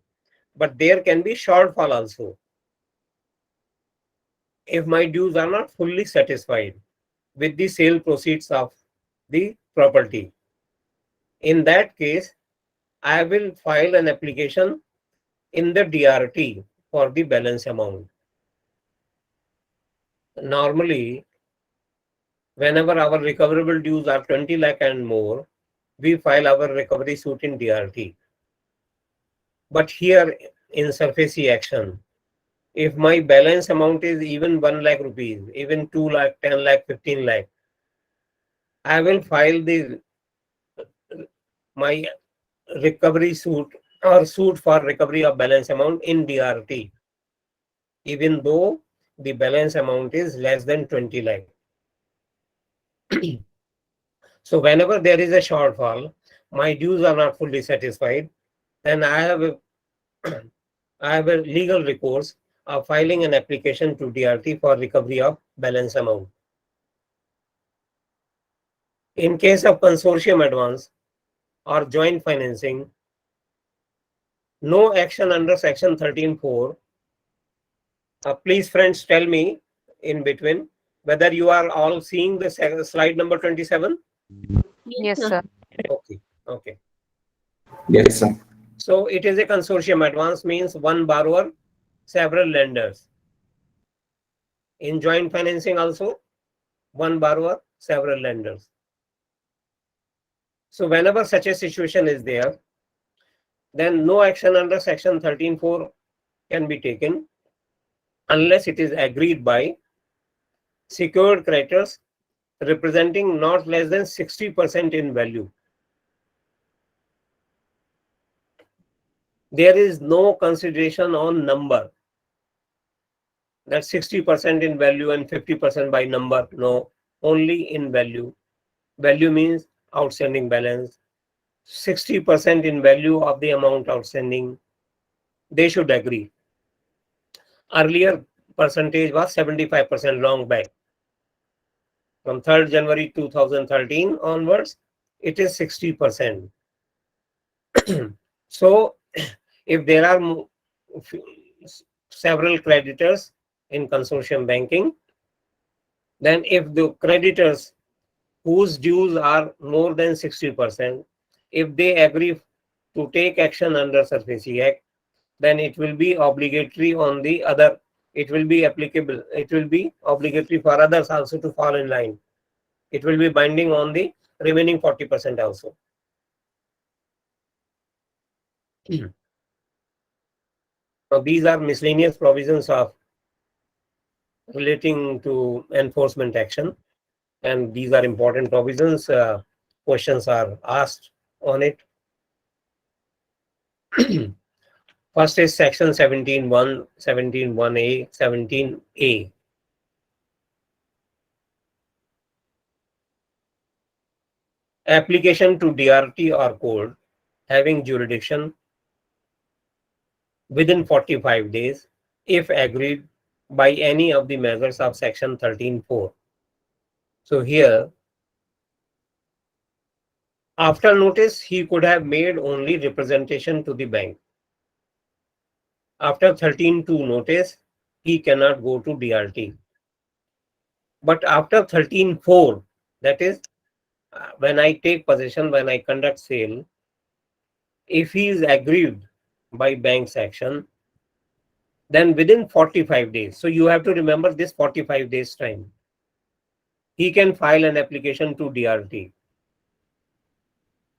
But there can be shortfall also. If my dues are not fully satisfied with the sale proceeds of the property, in that case, I will file an application in the DRT for the balance amount. Normally, whenever our recoverable dues are 20 lakh and more, we file our recovery suit in DRT. But here in SARFAESI action, if my balance amount is even 1 lakh rupees, even 2 lakh, 10 lakh, 15 lakh, I will file my recovery suit or suit for recovery of balance amount in DRT, even though the balance amount is less than 20 lakh. So whenever there is a shortfall, my dues are not fully satisfied, then I have a legal recourse of filing an application to DRT for recovery of balance amount. In case of consortium advance or joint financing, no action under section 13(4). Please friends, tell me in between whether you are all seeing the slide number 27. Yes, sir. Okay. Yes, sir. So it is a consortium advance, means one borrower, several lenders. In joint financing also, one borrower, several lenders. So whenever such a situation is there, then no action under section 13(4) can be taken unless it is agreed by secured creditors representing not less than 60% in value. There is no consideration on number, that 60% in value and 50% by number. No, only in value. Value means outstanding balance. 60% in value of the amount outstanding. They should agree. Earlier percentage was 75% long back. From 3rd January 2013 onwards, it is 60%. So if there are several creditors in consortium banking, then if the creditors whose dues are more than 60%, if they agree to take action under SARFAESI Act, then it will be obligatory on the other, it will be applicable, it will be obligatory for others also to fall in line. It will be binding on the remaining 40% also. Now, these are miscellaneous provisions of relating to enforcement action, and these are important provisions. Questions are asked on it. First is section 17(1), 17(1)(a), 17(a). Application to DRT or court having jurisdiction within 45 days if agreed by any of the measures of section 13(4). So here, after notice, he could have made only representation to the bank. After 13(2) notice, he cannot go to DRT. But after 13(4), that is, when I take possession, when I conduct sale, if he is aggrieved by bank's action, then within 45 days, so you have to remember this 45 days time, he can file an application to DRT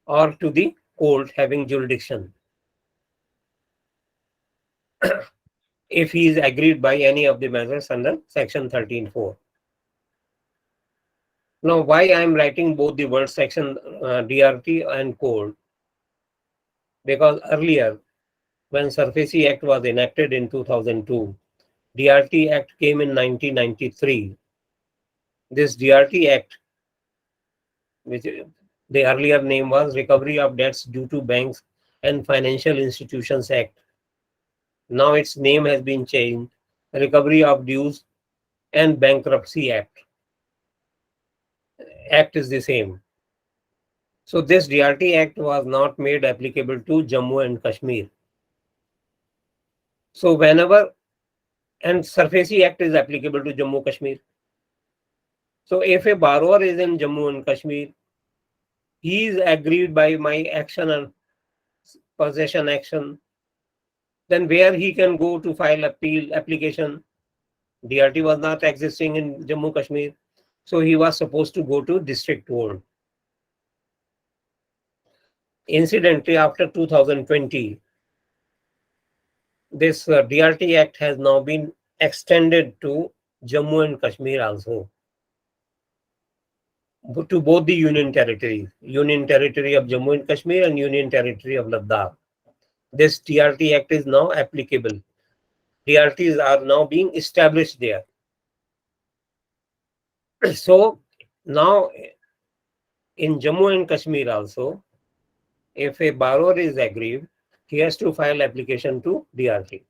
or to the court having jurisdiction if he is agreed by any of the measures under section 13(4). Now, why I am writing both the words section DRT and court? Because earlier, when SARFAESI Act was enacted in 2002, DRT Act came in 1993. This DRT Act, which the earlier name was Recovery of Debts Due to Banks and Financial Institutions Act. Now its name has been changed, Recovery of Dues and Bankruptcy Act. Act is the same. So this DRT Act was not made applicable to Jammu and Kashmir. So whenever, and SARFAESI Act is applicable to Jammu Kashmir. So if a borrower is in Jammu and Kashmir, he is aggrieved by my action and possession action, then where he can go to file appeal application? DRT was not existing in Jammu Kashmir, so he was supposed to go to district court. Incidentally, after 2020, this DRT Act has now been extended to Jammu and Kashmir also. to both the Union Territories, Union Territory of Jammu and Kashmir and Union Territory of Ladakh. This DRT Act is now applicable. DRTs are now being established there. So now in Jammu and Kashmir also, if a borrower is aggrieved, he has to file application to DRT.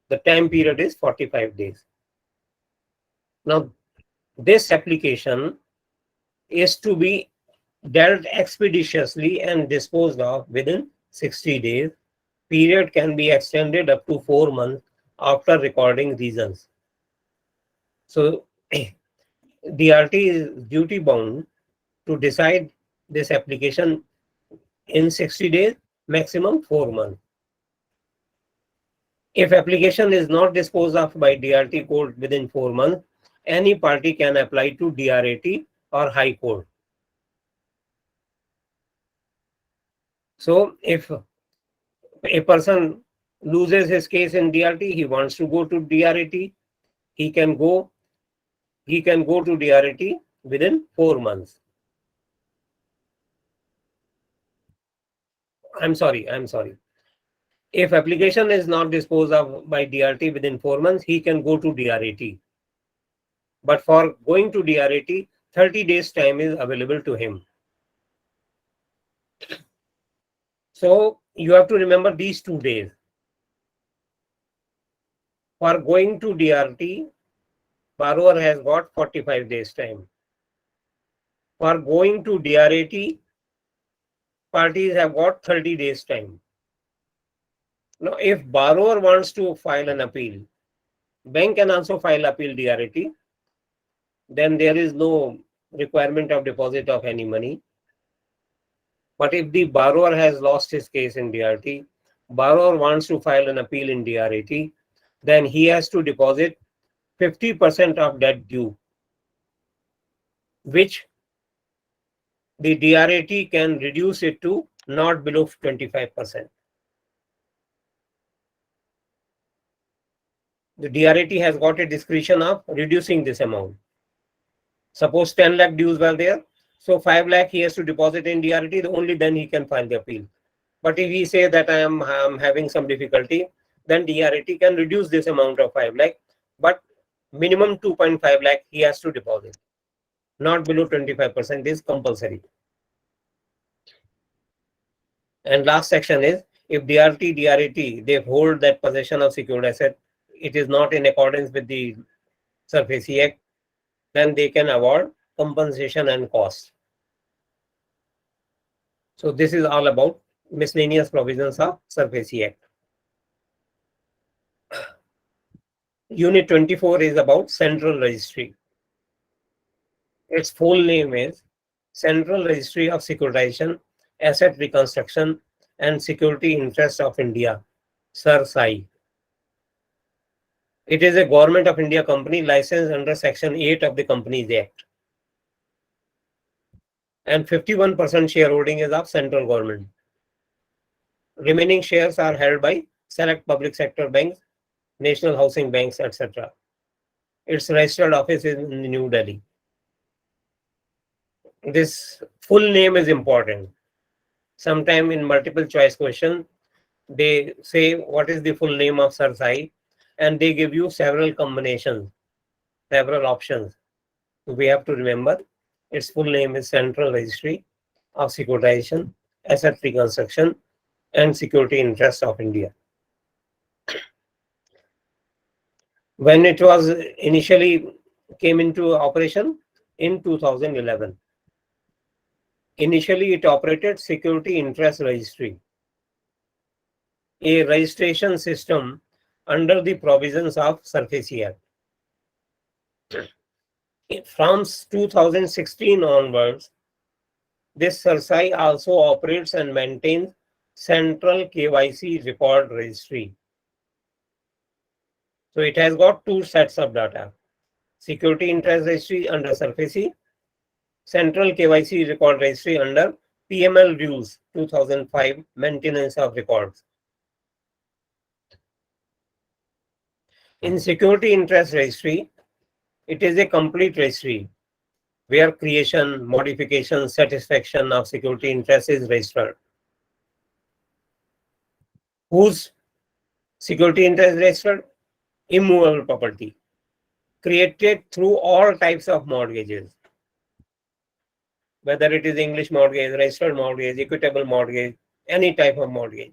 The time period is 45 days. Now, this application is to be dealt expeditiously and disposed of within 60 days. Period can be extended up to 4 months after recording reasons. So, DRT is duty bound to decide this application in 60 days, maximum 4 months. If application is not disposed of by DRT court within 4 months, any party can apply to DRAT or High Court. So if a person loses his case in DRT, he wants to go to DRAT, he can go to DRAT within 4 months. I'm sorry. If application is not disposed of by DRT within 4 months, he can go to DRAT. But for going to DRAT, 30 days time is available to him. So you have to remember these 2 days. For going to DRT, borrower has got 45 days time. For going to DRAT, parties have got 30 days time. Now, if borrower wants to file an appeal, bank can also file appeal DRAT. Then there is no requirement of deposit of any money. But if the borrower has lost his case in DRT, borrower wants to file an appeal in DRAT, then he has to deposit 50% of debt due, which the DRAT can reduce it to not below 25%. The DRAT has got a discretion of reducing this amount. Suppose 10 lakh dues were there, so 5 lakh he has to deposit in DRT, only then he can file the appeal. But if he say that I am having some difficulty, then DRT can reduce this amount of 5 lakh, but minimum 2.5 lakh he has to deposit. Not below 25% is compulsory. And last section is, if DRT, DRAT, they hold that possession of secured asset, it is not in accordance with the SARFAESI Act, then they can award compensation and cost. So this is all about miscellaneous provisions of SARFAESI Act. Unit 24 is about Central Registry. Its full name is Central Registry of Securitization, Asset Reconstruction and Security Interest of India, SARFAESI. It is a Government of India company licensed under Section 8 of the Companies Act. And 51% shareholding is of central government. Remaining shares are held by select public sector banks, national housing banks, etc. Its registered office is in New Delhi. This full name is important. Sometime in multiple choice question, they say what is the full name of SARFAESI, and they give you several combinations, several options. We have to remember its full name is Central Registry of Securitization, Asset Reconstruction and Security Interest of India. When it was initially came into operation in 2011. Initially, it operated Security Interest Registry, a registration system under the provisions of SARFAESI Act. From 2016 onwards, this SARFAESI also operates and maintains Central KYC Record Registry. So it has got 2 sets of data: Security Interest Registry under SARFAESI, Central KYC Record Registry under PML Rules 2005, Maintenance of Records. In Security Interest Registry, it is a complete registry where creation, modification, satisfaction of security interest is registered. Whose security interest is registered? Immovable property, created through all types of mortgages, whether it is English mortgage, registered mortgage, equitable mortgage, any type of mortgage.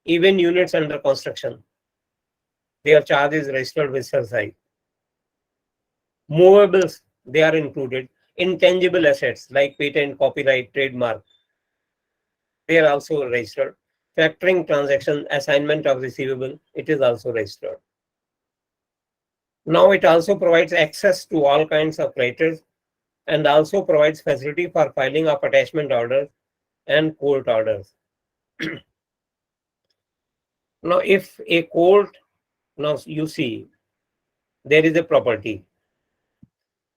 Even units under construction, their charge is registered with SARFAESI. Movables, they are included. Intangible assets like patent, copyright, trademark, they are also registered. Factoring transaction, assignment of receivable, it is also registered. Now it also provides access to all kinds of creditors and also provides facility for filing of attachment orders and court orders. Now if a court, now you see, there is a property,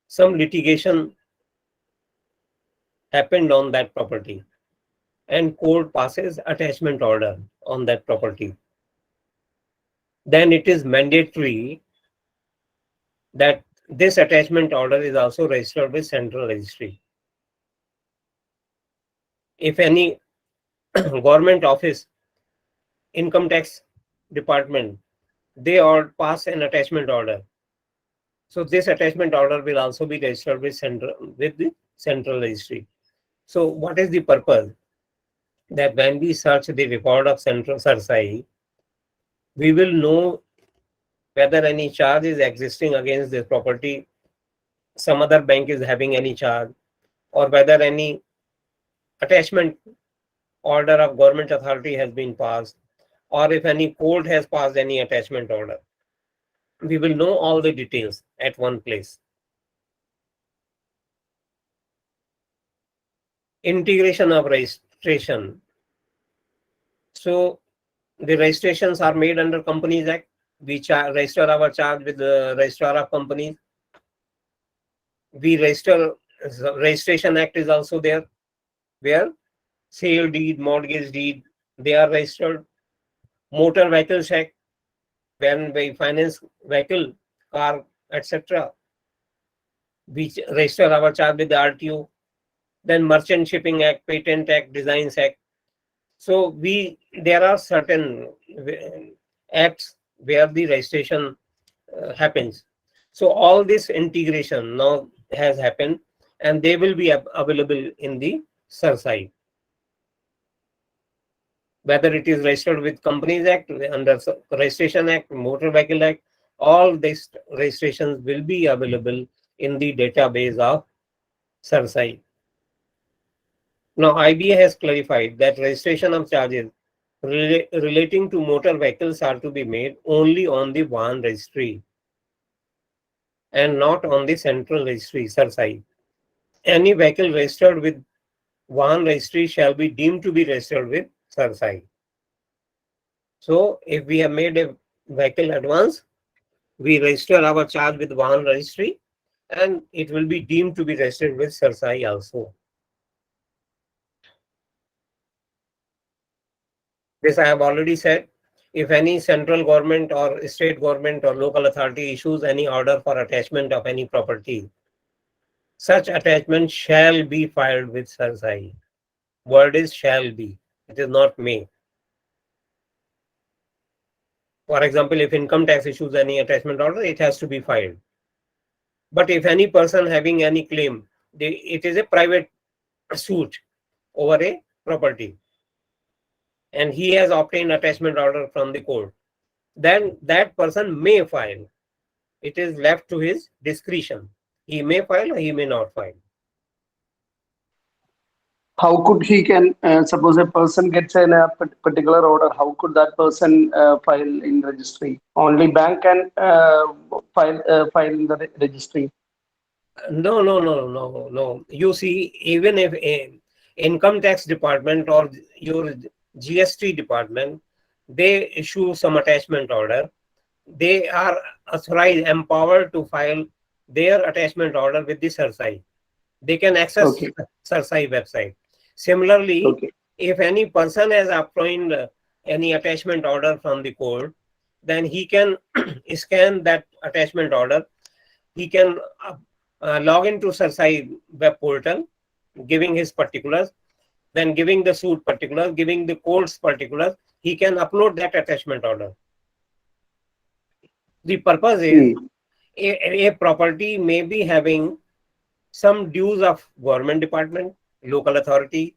some litigation happened on that property, and court passes attachment order on that property, then it is mandatory that this attachment order is also registered with central registry. If any government office, income tax department, they all pass an attachment order, so this attachment order will also be registered with the central registry. So what is the purpose? That when we search the record of central SARFAESI, we will know whether any charge is existing against this property, some other bank is having any charge, or whether any attachment order of government authority has been passed, or if any court has passed any attachment order. We will know all the details at one place. Integration of registration. So the registrations are made under Companies Act. We register our charge with the Registrar of Companies. We register, Registration Act is also there, where sale deed, mortgage deed, they are registered. Motor Vehicles Act, when we finance vehicle, car, etc., we register our charge with the RTO. Then Merchant Shipping Act, Patent Act, Designs Act. So there are certain acts where the registration happens. So all this integration now has happened, and they will be available in the SARFAESI. Whether it is registered with Companies Act, under Registration Act, Motor Vehicle Act, all these registrations will be available in the database of SARFAESI. Now, IBA has clarified that registration of charges relating to motor vehicles are to be made only on the Vahan registry and not on the central registry, SARFAESI. Any vehicle registered with Vahan registry shall be deemed to be registered with SARFAESI. So, if we have made a vehicle advance, we register our charge with Vahan registry, and it will be deemed to be registered with SARFAESI also. This I have already said. If any central government or state government or local authority issues any order for attachment of any property, such attachment shall be filed with SARFAESI. Word is shall be. It is not may. For example, if income tax issues any attachment order, it has to be filed. But if any person having any claim, it is a private suit over a property, and he has obtained attachment order from the court, then that person may file. It is left to his discretion. He may file or he may not file. How could he suppose a person gets a particular order, how could that person file in registry? Only bank can file in the registry. No. You see, even if a income tax department or your GST department, they issue some attachment order, they are authorized, empowered to file their attachment order with the SARFAESI. They can access SARFAESI website. Similarly, if any person has obtained any attachment order from the court, then he can scan that attachment order. He can log into SARFAESI web portal, giving his particulars, then giving the suit particulars, giving the court's particulars, he can upload that attachment order. The purpose is a property may be having some dues of government department, local authority,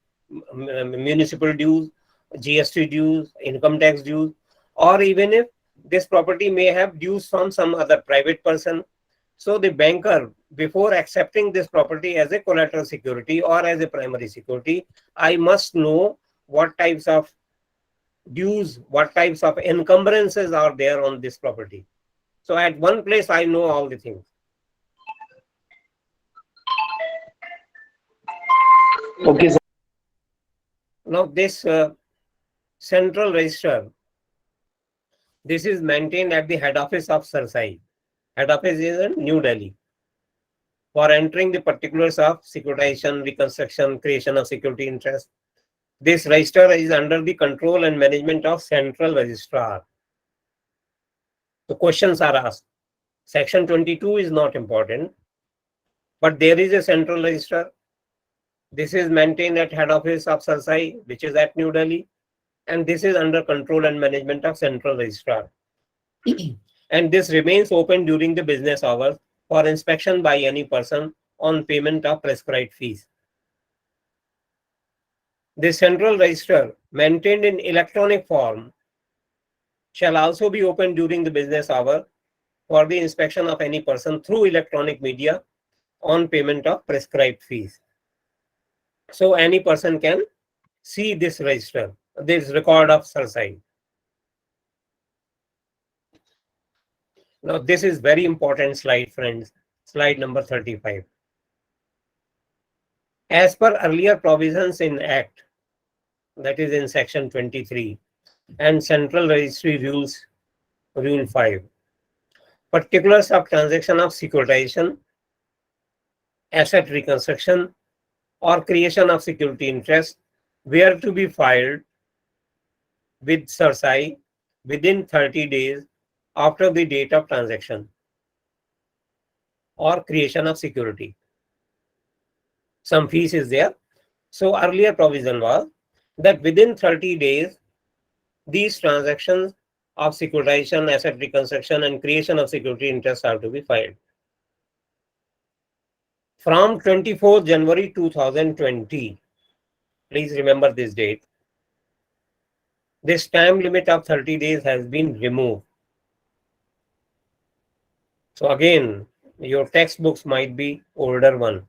municipal dues, GST dues, income tax dues, or even if this property may have dues from some other private person. So the banker, before accepting this property as a collateral security or as a primary security, I must know what types of dues, what types of encumbrances are there on this property. So at one place, I know all the things. Okay, sir. Now this central register, this is maintained at the head office of SARFAESI. Head office is in New Delhi. For entering the particulars of securitization, reconstruction, creation of security interest, this register is under the control and management of central registrar. The questions are asked. Section 22 is not important, but there is a central register. This is maintained at head office of SARFAESI, which is at New Delhi, and this is under control and management of central registrar. And this remains open during the business hours for inspection by any person on payment of prescribed fees. The central register, maintained in electronic form, shall also be open during the business hour for the inspection of any person through electronic media on payment of prescribed fees. So any person can see this register, this record of SARFAESI. Now this is very important slide, friends. Slide number 35. As per earlier provisions in Act, that is in section 23, and Central Registry Rules, Rule 5, particulars of transaction of securitization, asset reconstruction, or creation of security interest were to be filed with SARFAESI within 30 days after the date of transaction or creation of security. Some fees is there. So earlier provision was that within 30 days, these transactions of securitization, asset reconstruction, and creation of security interest are to be filed. From 24 January 2020, please remember this date, this time limit of 30 days has been removed. So again, your textbooks might be older one.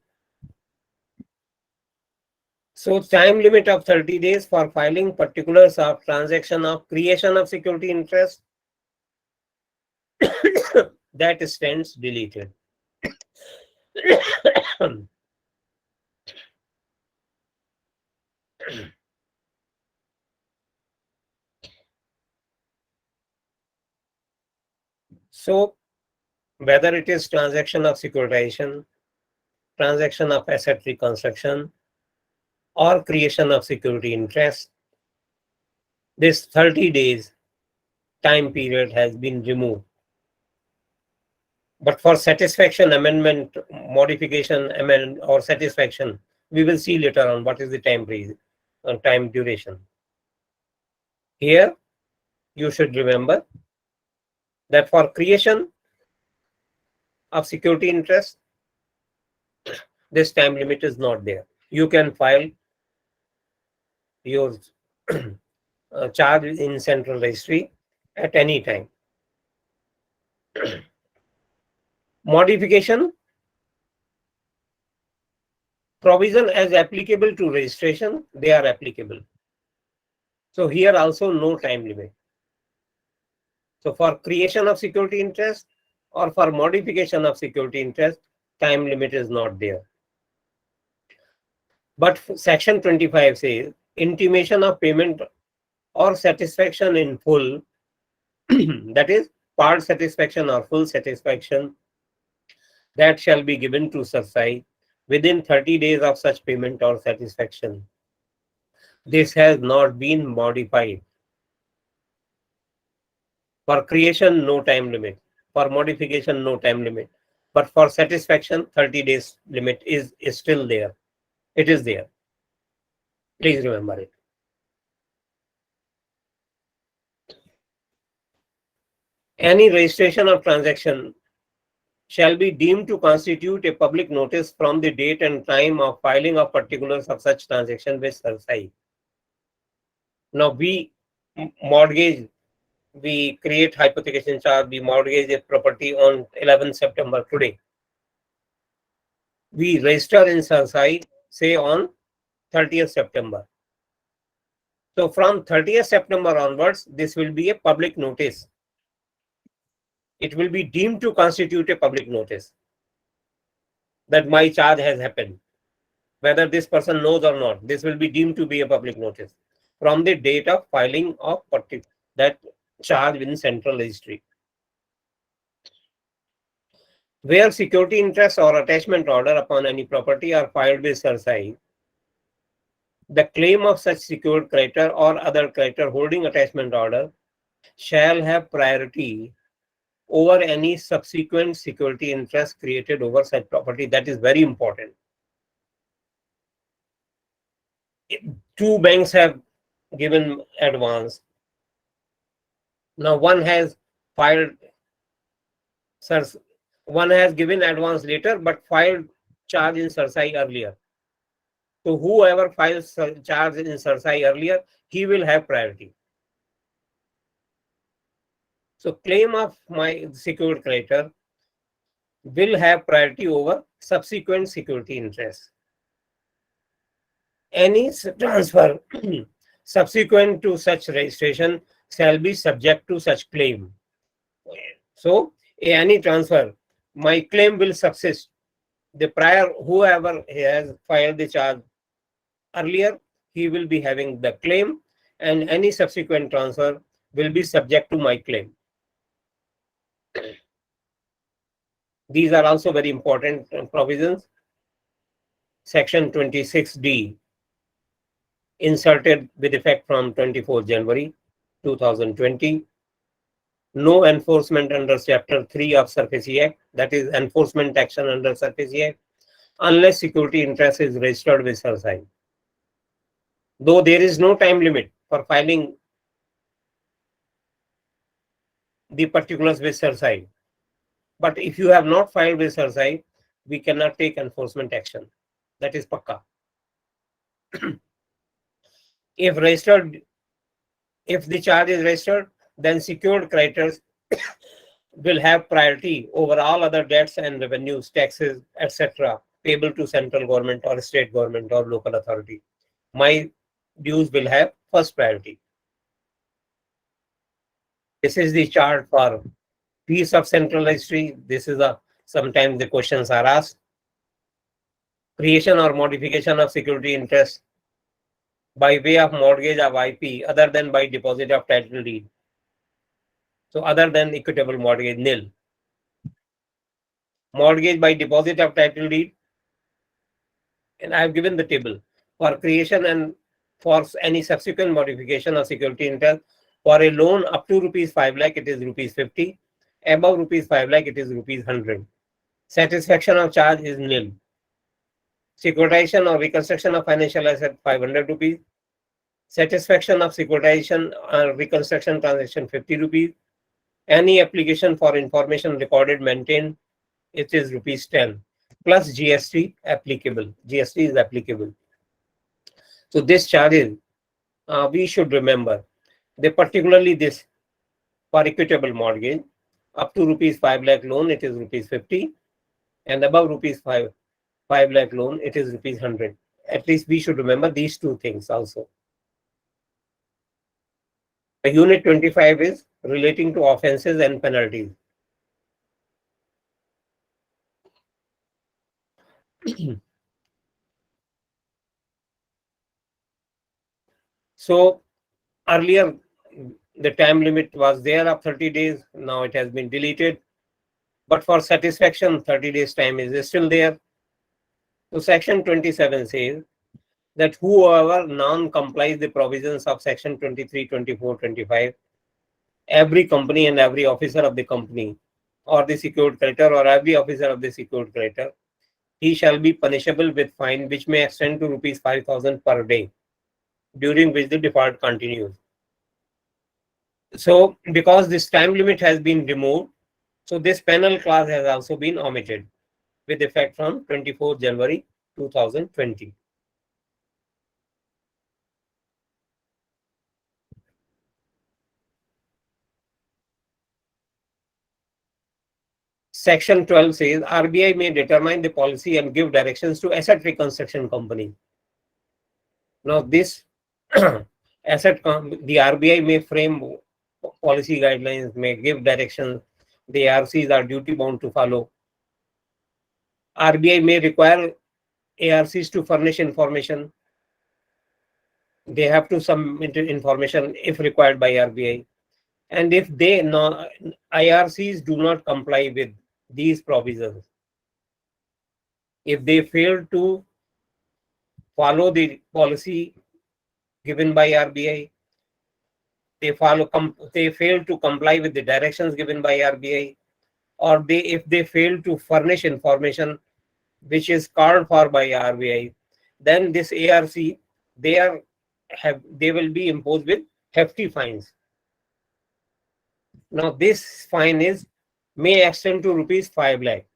So time limit of 30 days for filing particulars of transaction of creation of security interest, that stands deleted. So whether it is transaction of securitization, transaction of asset reconstruction, or creation of security interest, this 30 days time period has been removed. But for satisfaction, amendment, modification, amend, or satisfaction, we will see later on what is the time duration. Here, you should remember that for creation of security interest, this time limit is not there. You can file your charge in central registry at any time. Modification provision as applicable to registration, they are applicable. So here also no time limit. So for creation of security interest or for modification of security interest, time limit is not there. But section 25 says intimation of payment or satisfaction in full, that is part satisfaction or full satisfaction, that shall be given to SARFAESI within 30 days of such payment or satisfaction. This has not been modified. For creation, no time limit. For modification, no time limit. But for satisfaction, 30 days limit is still there. It is there. Please remember it. Any registration or transaction shall be deemed to constitute a public notice from the date and time of filing of particulars of such transaction with SARFAESI. Now we mortgage, we create hypothecation charge, we mortgage a property on 11 September today. We register in SARFAESI, say on 30th September. So from 30th September onwards, this will be a public notice. It will be deemed to constitute a public notice that my charge has happened. Whether this person knows or not, this will be deemed to be a public notice from the date of filing of that charge in central registry. Where security interest or attachment order upon any property are filed with SARFAESI, the claim of such secured creditor or other creditor holding attachment order shall have priority over any subsequent security interest created over such property. That is very important. Two banks have given advance. Now one has filed, one has given advance later but filed charge in SARFAESI earlier. So whoever files charge in SARFAESI earlier, he will have priority. So claim of my secured creditor will have priority over subsequent security interest. Any transfer subsequent to such registration shall be subject to such claim. So any transfer, my claim will subsist. The prior, whoever has filed the charge earlier, he will be having the claim, and any subsequent transfer will be subject to my claim. These are also very important provisions. Section 26D, inserted with effect from 24 January 2020. No enforcement under Chapter 3 of SARFAESI Act, that is enforcement action under SARFAESI Act, unless security interest is registered with SARFAESI. Though there is no time limit for filing the particulars with SARFAESI, but if you have not filed with SARFAESI, we cannot take enforcement action. That is pakka. If registered, if the charge is registered, then secured creditors will have priority over all other debts and revenues, taxes, etc., payable to central government or state government or local authority. My dues will have first priority. This is the chart for fees of central registry. This is sometimes the questions are asked. Creation or modification of security interest by way of mortgage of IP other than by deposit of title deed. So other than equitable mortgage, nil. Mortgage by deposit of title deed, and I have given the table for creation and for any subsequent modification of security interest. For a loan up to rupees 5 lakh, it is rupees 50. Above rupees 5 lakh, it is rupees 100. Satisfaction of charge is nil. Securitization or reconstruction of financial asset, 500 rupees. Satisfaction of securitization or reconstruction transaction, 50 rupees. Any application for information recorded maintained, it is rupees 10 plus GST applicable. GST is applicable. So this charge is, we should remember, they particularly this for equitable mortgage up to rupees 5 lakh loan, it is rupees 50, and above rupees 5 lakh loan, it is rupees 100. At least we should remember these two things also. The unit 25 is relating to offenses and penalties. So earlier the time limit was there of 30 days. Now it has been deleted. But for satisfaction, 30 days time is still there. So section 27 says that whoever non-complies the provisions of section 23, 24, 25, every company and every officer of the company or the secured creditor or every officer of the secured creditor, he shall be punishable with fine which may extend to rupees 5,000 per day, during which the default continues. So because this time limit has been removed, so this penal clause has also been omitted with effect from 24 January 2020. Section 12 says RBI may determine the policy and give directions to asset reconstruction company. Now this the RBI may frame policy guidelines, may give directions. The ARCs are duty bound to follow. RBI may require ARCs to furnish information. They have to submit information if required by RBI. And if IRCs do not comply with these provisions, if they fail to follow the policy given by RBI, they fail to comply with the directions given by RBI, or if they fail to furnish information which is called for by RBI, then this ARC they will be imposed with hefty fines. Now this fine may extend to rupees 5 lakh,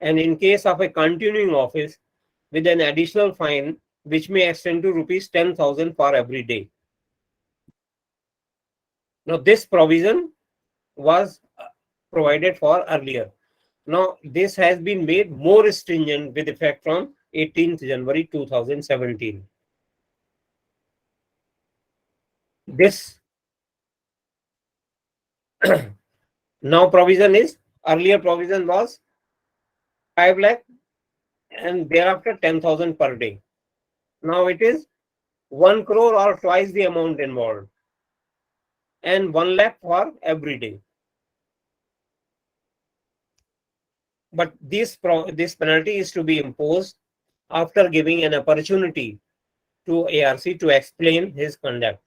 and in case of a continuing office, with an additional fine which may extend to rupees 10,000 for every day. Now this provision was provided for earlier. Now this has been made more stringent with effect from 18th January 2017. This now provision is, earlier provision was 5 lakh and thereafter 10,000 per day. Now it is 1 crore or twice the amount involved, and 1 lakh for every day. But this penalty is to be imposed after giving an opportunity to ARC to explain his conduct.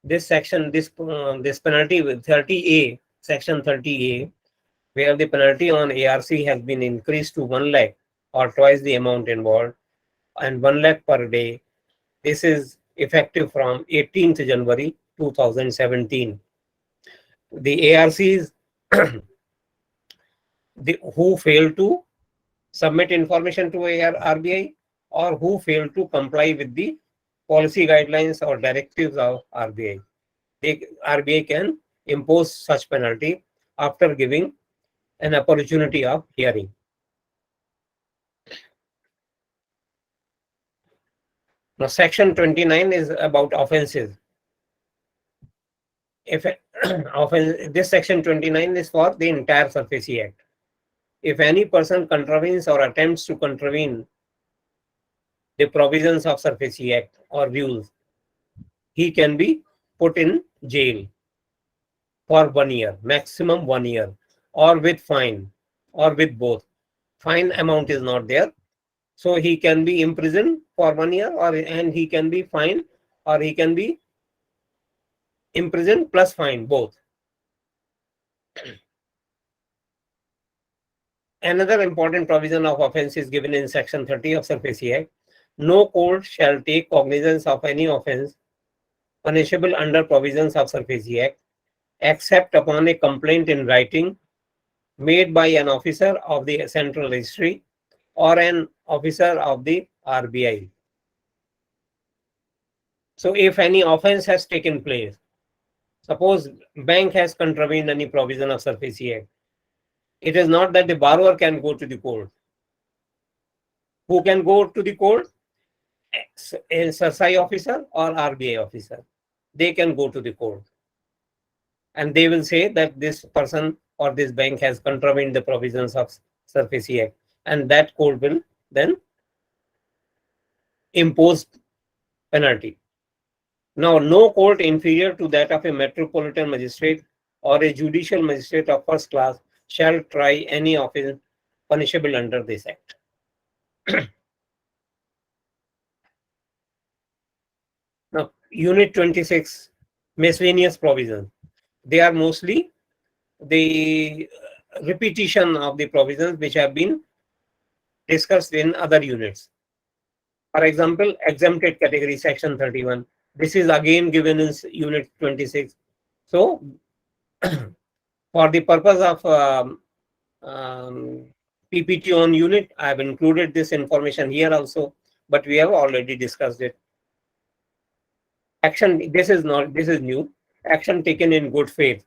This section, this penalty with 30A, section 30A, where the penalty on ARC has been increased to 1 lakh or twice the amount involved, and 1 lakh per day. This is effective from 18th January 2017. The ARCs who fail to submit information to RBI or who fail to comply with the policy guidelines or directives of RBI, RBI can impose such penalty after giving an opportunity of hearing. Now, section 29 is about offenses. This section 29 is for the entire SARFAESI Act. If any person contravenes or attempts to contravene the provisions of SARFAESI Act or rules, he can be put in jail for 1 year, maximum 1 year, or with fine, or with both. Fine amount is not there, so he can be imprisoned for 1 year, and he can be fined, or he can be imprisoned plus fine, both. Another important provision of offence is given in section 30 of SARFAESI Act. No court shall take cognizance of any offence punishable under provisions of SARFAESI Act, except upon a complaint in writing made by an officer of the Central Registry or an officer of the RBI. So if any offence has taken place, suppose bank has contravened any provision of SARFAESI Act, it is not that the borrower can go to the court. Who can go to the court? A SARFAESI officer or RBI officer. They can go to the court, and they will say that this person or this bank has contravened the provisions of SARFAESI Act, and that court will then impose penalty. Now, no court inferior to that of a metropolitan magistrate or a judicial magistrate of first class shall try any offence punishable under this Act. Now, Unit 26, miscellaneous provisions. They are mostly the repetition of the provisions which have been discussed in other units. For example, exempted category section 31. This is again given in unit 26. So for the purpose of PPT on unit, I have included this information here also, but we have already discussed it. Action, this is new. Action taken in good faith.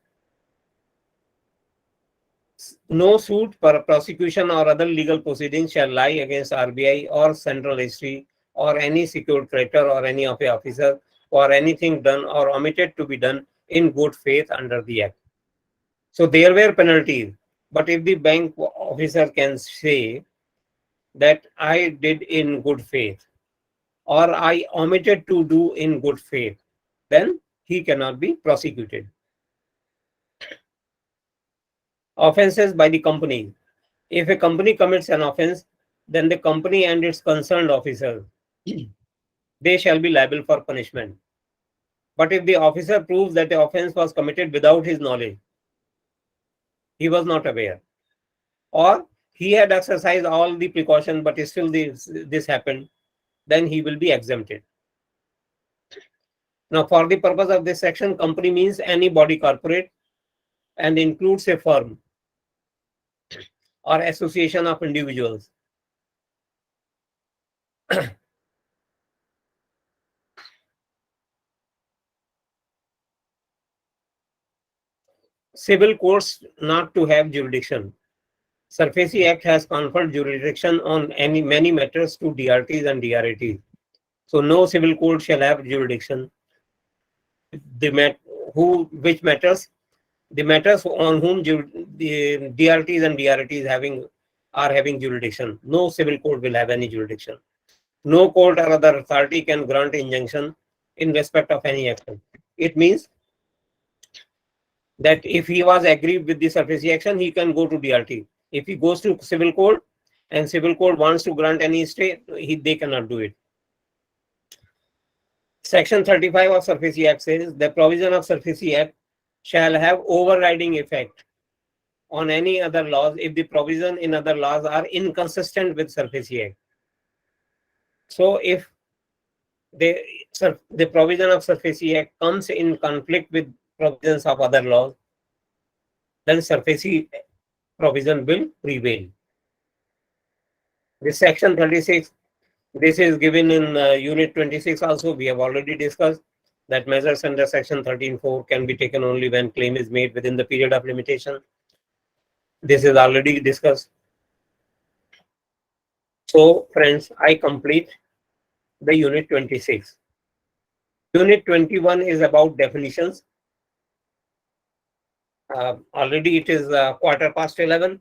No suit for prosecution or other legal proceedings shall lie against RBI or Central Registry or any secured creditor or any of the officer for anything done or omitted to be done in good faith under the Act. So there were penalties, but if the bank officer can say that I did in good faith or I omitted to do in good faith, then he cannot be prosecuted. Offenses by the company. If a company commits an offense, then the company and its concerned officer, they shall be liable for punishment. But if the officer proves that the offense was committed without his knowledge, he was not aware, or he had exercised all the precautions but still this happened, then he will be exempted. Now, for the purpose of this section, company means any body corporate and includes a firm or association of individuals. Civil courts not to have jurisdiction. SARFAESI Act has conferred jurisdiction on many matters to DRTs and DRATs. So no civil court shall have jurisdiction. Which matters? The matters on whom the DRTs and DRATs are having jurisdiction. No civil court will have any jurisdiction. No court or other authority can grant injunction in respect of any action. It means that if he was aggrieved with the SARFAESI action, he can go to DRT. If he goes to civil court and civil court wants to grant any stay, they cannot do it. Section 35 of SARFAESI Act says the provision of SARFAESI Act shall have overriding effect on any other laws if the provision in other laws are inconsistent with SARFAESI Act. So if the provision of SARFAESI Act comes in conflict with provisions of other laws, then SARFAESI provision will prevail. This section 36, this is given in unit 26 also. We have already discussed that measures under section 13(4) can be taken only when claim is made within the period of limitation. This is already discussed. So friends, I complete the unit 26. Unit 21 is about definitions. Already it is 11:15.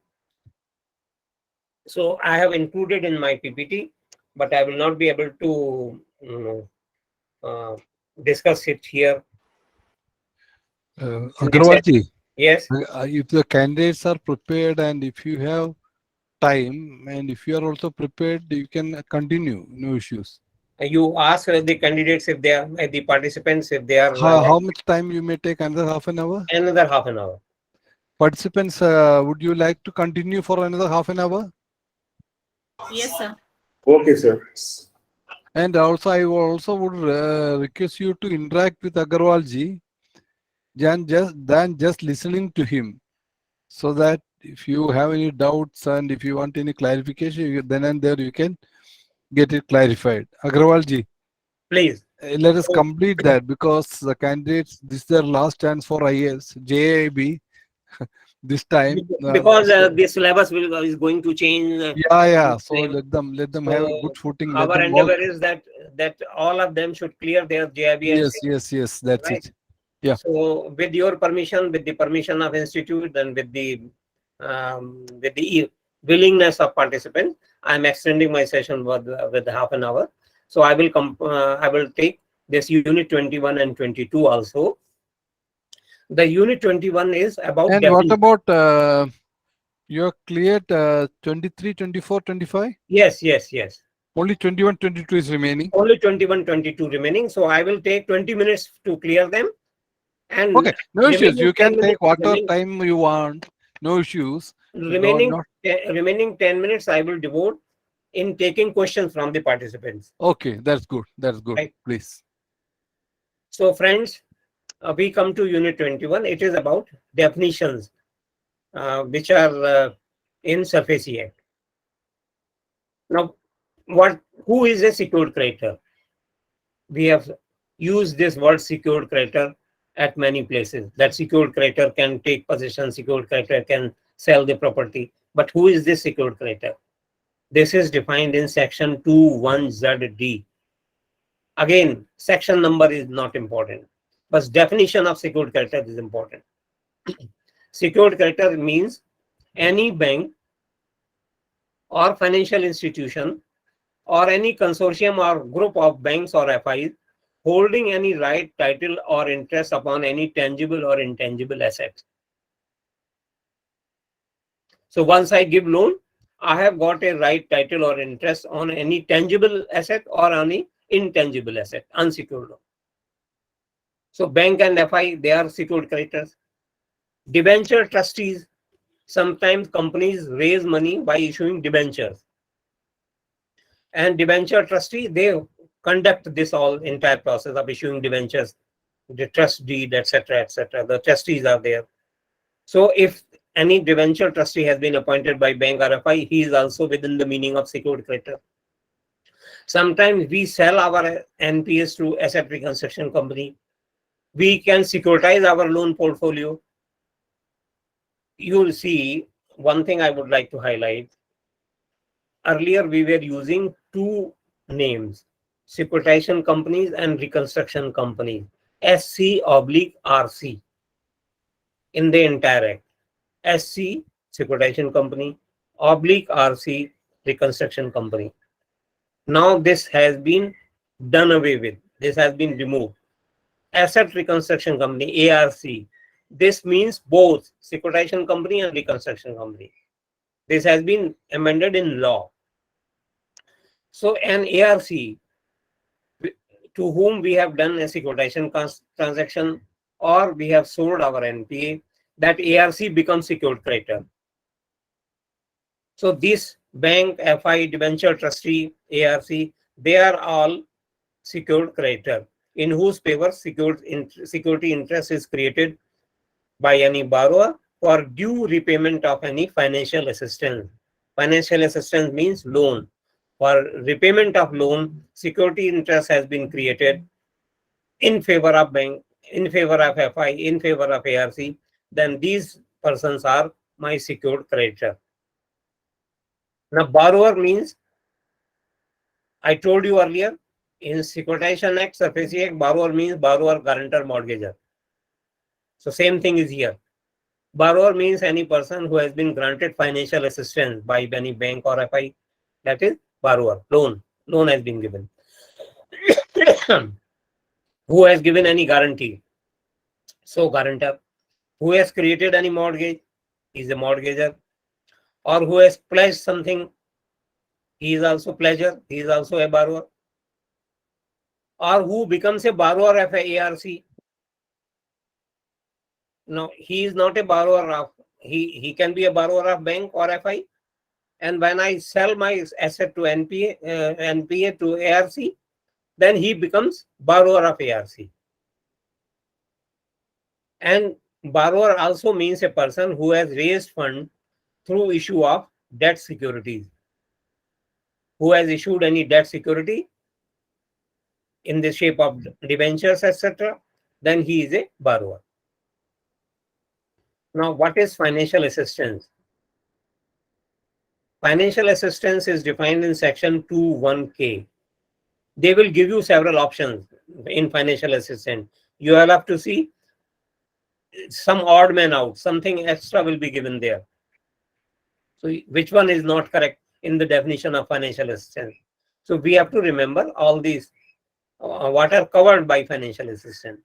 So I have included in my PPT, but I will not be able to discuss it here. Agrawalji, Yes. if the candidates are prepared and if you have time and if you are also prepared, you can continue, no issues. You ask the candidates if they are the participants if they are How much time you may take? Another half an hour? another half an hour. Participants, would you like to continue for another half an hour? Yes, sir. Okay, sir. And also, I also would request you to interact with Agrawalji than just listening to him, so that if you have any doubts and if you want any clarification, then and there you can get it clarified. Agrawalji, Please. let us complete that, because the candidates, this is their last chance for IAS, JAIB this time. Because the syllabus is going to change. Yeah. So let them have a good footing. Let Our them endeavor work. is that all of them should clear their JIB. Yes. That's Right. it. Yeah. So with your permission, with the permission of institute, and with the willingness of participants, I am extending my session with half an hour. So I will take this unit 21 and 22 also. The unit 21 is about. And what about you are cleared 23, 24, 25? Yes. Only 21, 22 is remaining. Only 21, 22 remaining. So I will take 20 minutes to clear them, And Okay, no issues. remaining You 10 can take minutes, whatever time you want. No issues. remaining, Not remaining 10 minutes I will devote in taking questions from the participants. okay. That's good. That's good. Right. Please. So friends, we come to unit 21. It is about definitions which are in SARFAESI Act. Now, who is a secured creditor? We have used this word secured creditor at many places. That secured creditor can take possession, secured creditor can sell the property. But who is this secured creditor? This is defined in section 21ZD. Again, section number is not important, but definition of secured creditor is important. Secured creditor means any bank or financial institution or any consortium or group of banks or FIs holding any right, title, or interest upon any tangible or intangible assets. So once I give loan, I have got a right, title, or interest on any tangible asset or any intangible asset, unsecured loan. So bank and FI, they are secured creditors. Debenture trustees, sometimes companies raise money by issuing debentures. And debenture trustee, they conduct this all entire process of issuing debentures, the trust deed, etc., etc. The trustees are there. So if any debenture trustee has been appointed by bank or FI, he is also within the meaning of secured creditor. Sometimes we sell our NPS to asset reconstruction company. We can securitize our loan portfolio. You'll see one thing I would like to highlight. Earlier, we were using two names, securitization companies and reconstruction companies, SC/RC in the entire act. SC, securitization company, /RC, reconstruction company. Now this has been done away with. This has been removed. Asset reconstruction company, ARC. This means both securitization company and reconstruction company. This has been amended in law. So an ARC to whom we have done a securitization transaction or we have sold our NPA, that ARC becomes secured creditor. So this bank, FI, debenture trustee, ARC, they are all secured creditor in whose favor security interest is created by any borrower for due repayment of any financial assistance. Financial assistance means loan. For repayment of loan, security interest has been created in favor of bank, in favor of FI, in favor of ARC. Then these persons are my secured creditor. Now, borrower means, I told you earlier, in Securitization Act, SARFAESI Act, borrower means borrower, guarantor, mortgager. So same thing is here. Borrower means any person who has been granted financial assistance by any bank or FI. That is borrower, loan. Loan has been given. Who has given any guarantee? So guarantor. Who has created any mortgage? He is a mortgager. Or who has pledged something? He is also pledger. He is also a borrower. Or who becomes a borrower of a ARC? No, he is not a borrower of, he can be a borrower of bank or FI. And when I sell my asset to NPA to ARC, then he becomes borrower of ARC. And borrower also means a person who has raised fund through issue of debt securities. Who has issued any debt security in the shape of debentures, etc., then he is a borrower. Now, what is financial assistance? Financial assistance is defined in section 21K. They will give you several options in financial assistance. You will have to see some odd man out, something extra will be given there. So which one is not correct in the definition of financial assistance? So we have to remember all these what are covered by financial assistance.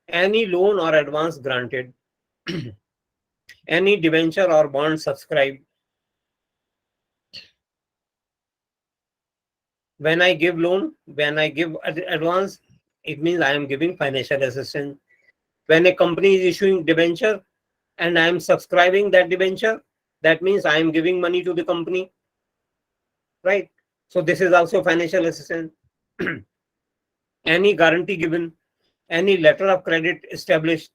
Any loan or advance granted, any debenture or bond subscribed. When I give loan, when I give advance, it means I am giving financial assistance. When a company is issuing debenture and I am subscribing that debenture, that means I am giving money to the company, right? So this is also financial assistance. Any guarantee given, any letter of credit established,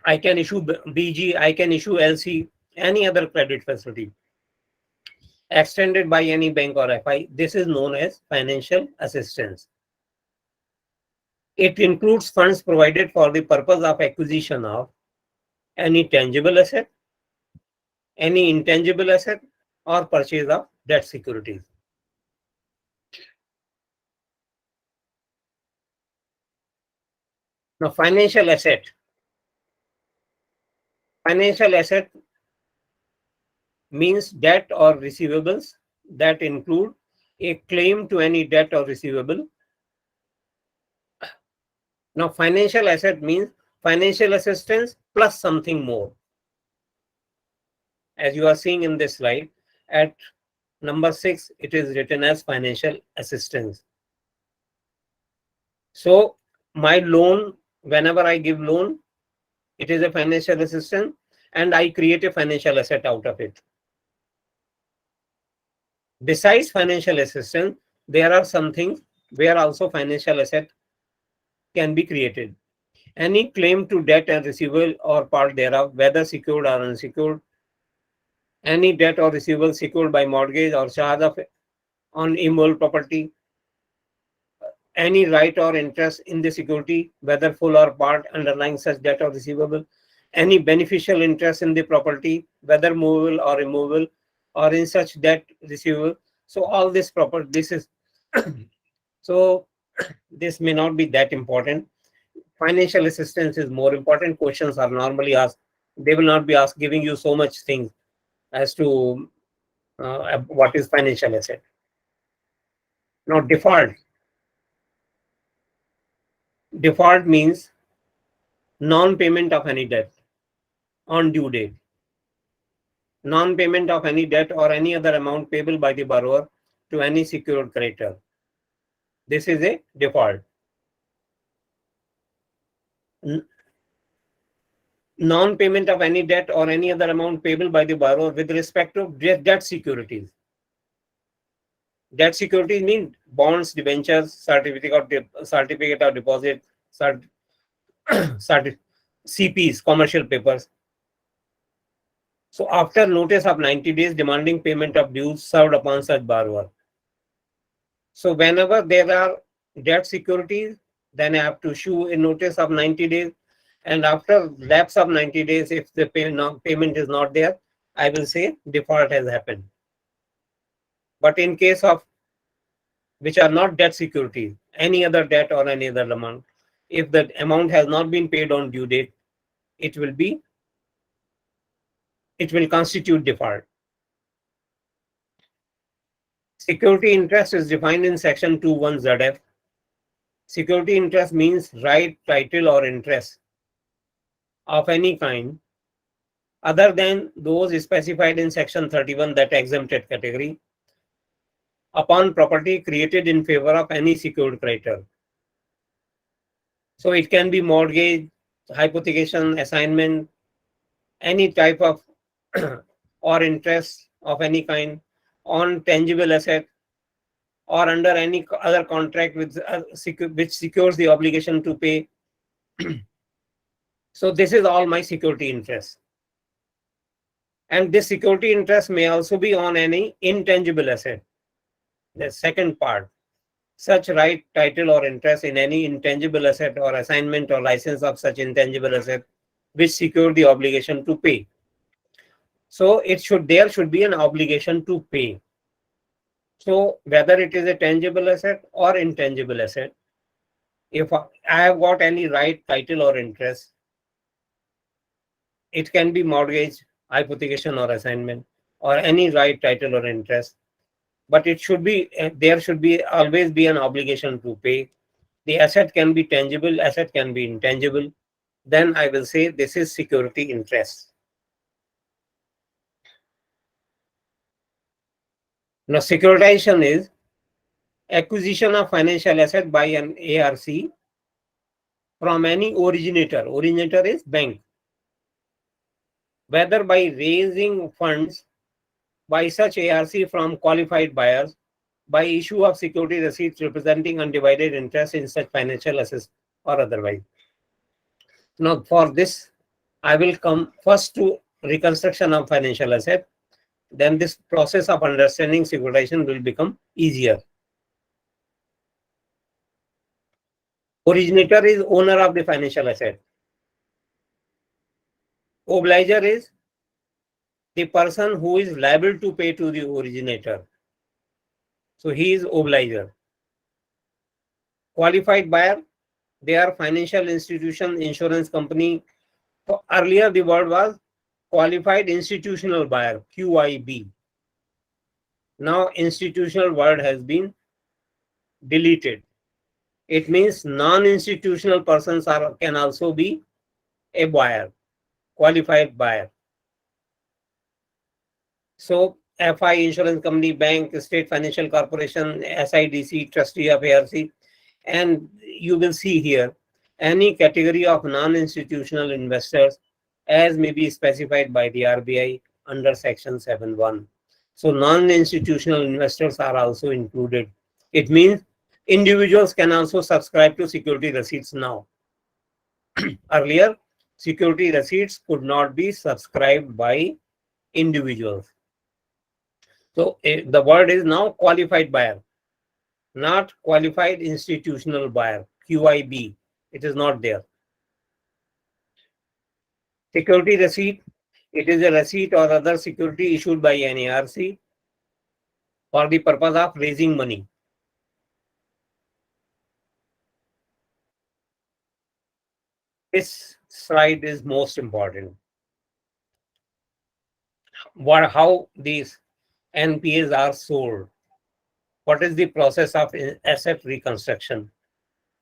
I can issue BG, I can issue LC, any other credit facility extended by any bank or FI. This is known as financial assistance. It includes funds provided for the purpose of acquisition of any tangible asset, any intangible asset, or purchase of debt securities. Now, financial asset. Financial asset means debt or receivables that include a claim to any debt or receivable. Now, financial asset means financial assistance plus something more. As you are seeing in this slide, at number 6, it is written as financial assistance. So, my loan, whenever I give loan, it is a financial assistance and I create a financial asset out of it. Besides financial assistance, there are some things where also financial asset can be created. Any claim to debt and receivable or part thereof, whether secured or unsecured, any debt or receivable secured by mortgage or charge of on immovable property, any right or interest in the security, whether full or part underlying such debt or receivable, any beneficial interest in the property, whether movable or immovable, or in such debt receivable. So all this property, this is so this may not be that important. Financial assistance is more important. Questions are normally asked. They will not be asked giving you so much things as to what is financial asset. Now, default. Default means non-payment of any debt on due date. Non-payment of any debt or any other amount payable by the borrower to any secured creditor. This is a default. Non-payment of any debt or any other amount payable by the borrower with respect to debt securities. Debt securities mean bonds, debentures, certificate of deposit, CPs, commercial papers. So after notice of 90 days demanding payment of dues served upon such borrower. So whenever there are debt securities, then I have to issue a notice of 90 days. And after lapse of 90 days, if the payment is not there, I will say default has happened. But in case of which are not debt securities, any other debt or any other amount, if the amount has not been paid on due date, it will constitute default. Security interest is defined in section 2(1) ZF. Security interest means right, title, or interest of any kind other than those specified in section 31, that exempted category, upon property created in favor of any secured creditor. So it can be mortgage, hypothecation, assignment, any type of or interest of any kind on tangible asset or under any other contract with which secures the obligation to pay. So this is all my security interest. And this security interest may also be on any intangible asset. The second part, such right, title, or interest in any intangible asset or assignment or license of such intangible asset which secure the obligation to pay. So there should be an obligation to pay. So whether it is a tangible asset or intangible asset, if I have got any right, title, or interest, it can be mortgage, hypothecation, or assignment, or any right, title, or interest. But it should be, there should be always be an obligation to pay. The asset can be tangible, asset can be intangible. Then I will say this is security interest. Now, securitization is acquisition of financial asset by an ARC from any originator. Originator is bank. Whether by raising funds by such ARC from qualified buyers, by issue of security receipts representing undivided interest in such financial assets or otherwise. Now, for this, I will come first to reconstruction of financial asset. Then this process of understanding securitization will become easier. Originator is owner of the financial asset. Obliger is the person who is liable to pay to the originator. So he is obliger. Qualified buyer, they are financial institution, insurance company. So earlier the word was qualified institutional buyer, QIB. Now institutional word has been deleted. It means non-institutional persons can also be a buyer, qualified buyer. So FI, insurance company, bank, state financial corporation, SIDC, trustee of ARC, and you will see here any category of non-institutional investors as may be specified by the RBI under section 7.1. So non-institutional investors are also included. It means individuals can also subscribe to security receipts now. Earlier, security receipts could not be subscribed by individuals. So the word is now qualified buyer, not qualified institutional buyer, QIB. It is not there. Security receipt, it is a receipt or other security issued by an ARC for the purpose of raising money. This slide is most important. How these NPAs are sold. What is the process of asset reconstruction?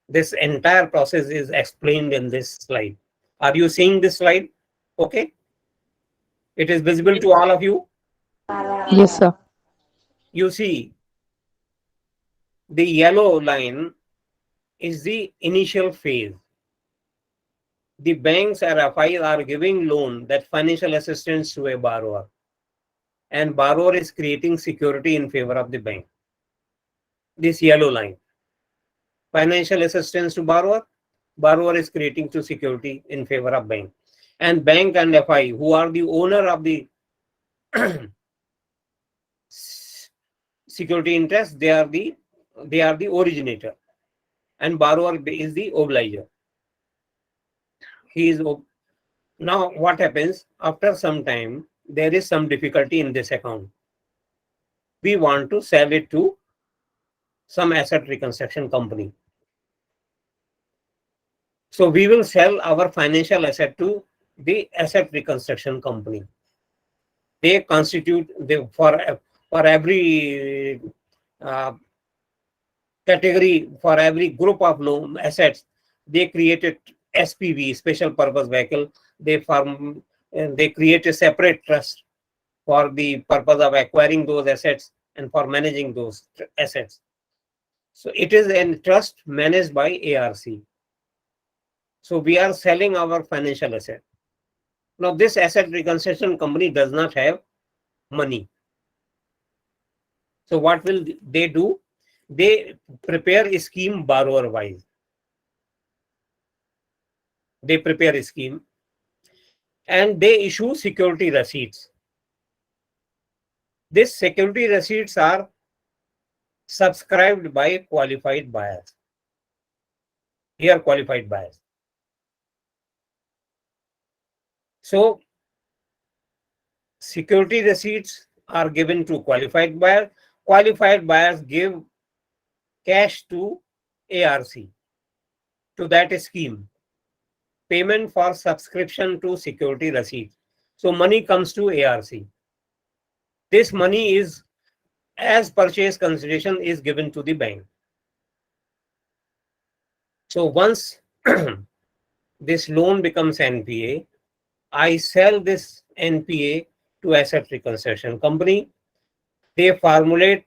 This entire process is explained in this slide. Are you seeing this slide? Okay. It is visible to all of you. Yes, sir. You see, the yellow line is the initial phase. The banks RFIs are giving loan, that financial assistance to a borrower, and borrower is creating security in favor of the bank. This yellow line, financial assistance to borrower, borrower is creating to security in favor of bank, and bank and FI, who are the owner of the security interest, they are the originator, and borrower is the obliger. Now what happens after some time? There is some difficulty in this account. We want to sell it to some asset reconstruction company. So we will sell our financial asset to the asset reconstruction company. They constitute for every category, for every group of loan assets, they created SPV, special purpose vehicle. They create a separate trust for the purpose of acquiring those assets and for managing those assets. So it is a trust managed by ARC. So we are selling our financial asset. Now this asset reconstruction company does not have money. So what will they do? They prepare a scheme borrower wise. They prepare a scheme and they issue security receipts. These security receipts are subscribed by qualified buyers. Here qualified buyers. So security receipts are given to qualified buyers. Qualified buyers give cash to ARC, to that scheme. Payment for subscription to security receipt. So money comes to ARC. This money is, as purchase consideration, is given to the bank. So once this loan becomes NPA, I sell this NPA to asset reconstruction company. They formulate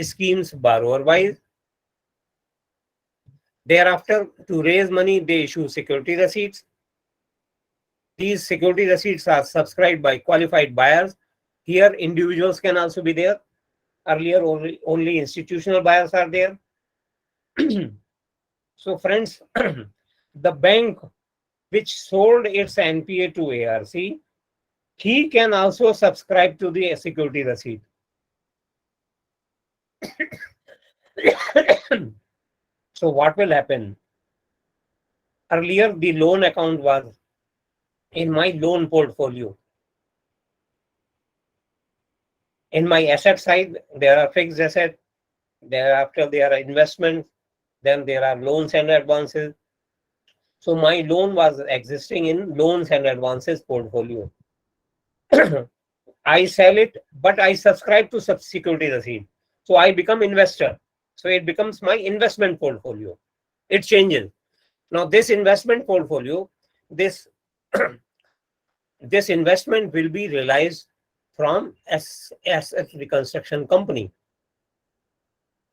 schemes borrower wise. Thereafter, to raise money, they issue security receipts. These security receipts are subscribed by qualified buyers. Here, individuals can also be there. Earlier, only institutional buyers are there. So, friends, the bank which sold its NPA to ARC, he can also subscribe to the security receipt. So, what will happen? Earlier, the loan account was in my loan portfolio. In my asset side, there are fixed assets. Thereafter, there are investments. Then there are loans and advances. So my loan was existing in loans and advances portfolio. I sell it, but I subscribe to security receipt. So I become investor. So it becomes my investment portfolio. It changes. Now this investment portfolio, this this investment will be realized from asset reconstruction company.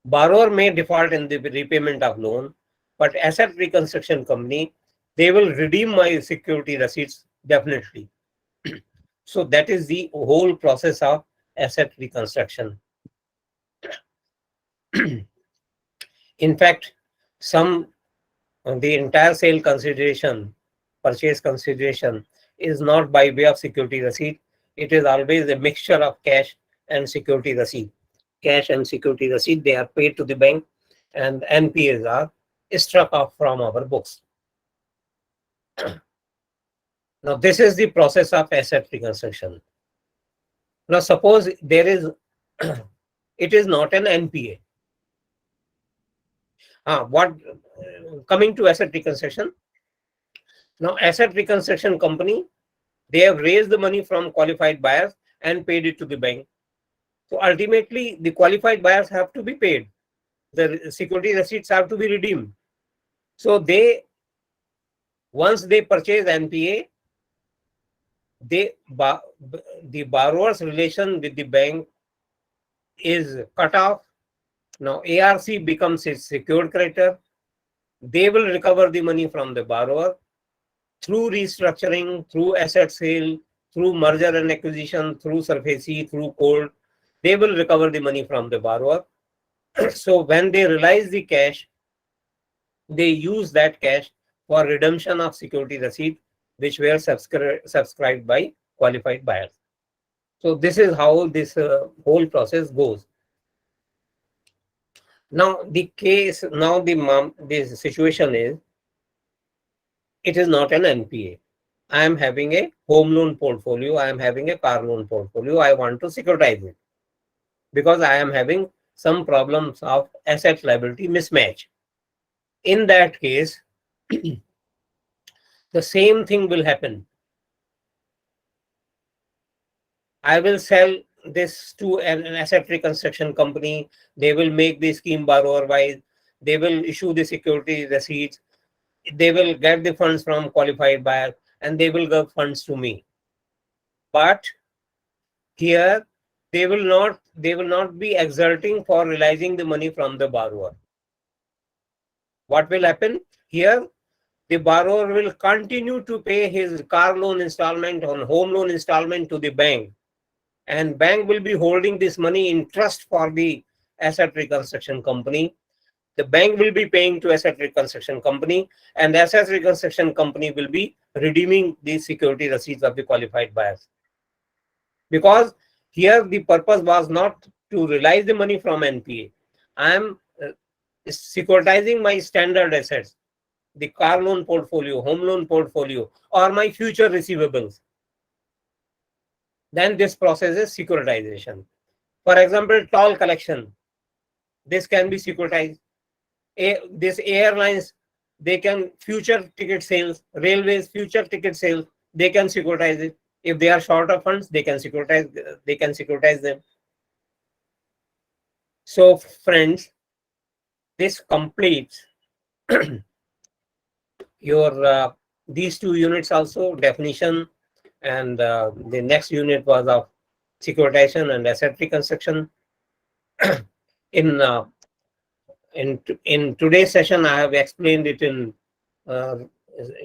Borrower may default in the repayment of loan, but asset reconstruction company, they will redeem my security receipts definitely. So that is the whole process of asset reconstruction. In fact, the entire sale consideration, purchase consideration is not by way of security receipt. It is always a mixture of cash and security receipt. Cash and security receipt, they are paid to the bank, and NPAs are struck off from our books. Now, this is the process of asset reconstruction. Now, suppose there is, it is not an NPA. Coming to asset reconstruction. Now, asset reconstruction company, they have raised the money from qualified buyers and paid it to the bank. So ultimately, the qualified buyers have to be paid. The security receipts have to be redeemed. So once they purchase NPA, the borrower's relation with the bank is cut off. Now ARC becomes a secured creditor. They will recover the money from the borrower through restructuring, through asset sale, through merger and acquisition, through SARFAESI, through cold. They will recover the money from the borrower. So when they realize the cash, they use that cash for redemption of security receipt, which were subscribed by qualified buyers. So this is how this whole process goes. Now the situation is, it is not an NPA. I am having a home loan portfolio. I am having a car loan portfolio. I want to securitize it because I am having some problems of asset liability mismatch. In that case, the same thing will happen. I will sell this to an asset reconstruction company. They will make the scheme borrower wise. They will issue the security receipts. They will get the funds from qualified buyer and they will give funds to me. But here they will not be exerting for realizing the money from the borrower. What will happen? Here the borrower will continue to pay his car loan installment or home loan installment to the bank, and bank will be holding this money in trust for the asset reconstruction company. The bank will be paying to asset reconstruction company, and the asset reconstruction company will be redeeming the security receipts of the qualified buyers. Because here the purpose was not to realize the money from NPA. I am securitizing my standard assets, the car loan portfolio, home loan portfolio, or my future receivables. Then this process is securitization. For example, toll collection. This can be securitized. This airlines, they can future ticket sales, railways future ticket sales, they can securitize it. If they are short of funds, they can securitize them. So friends, this completes your these two units also, definition, and the next unit was of securitization and asset reconstruction. In In today's session, I have explained it in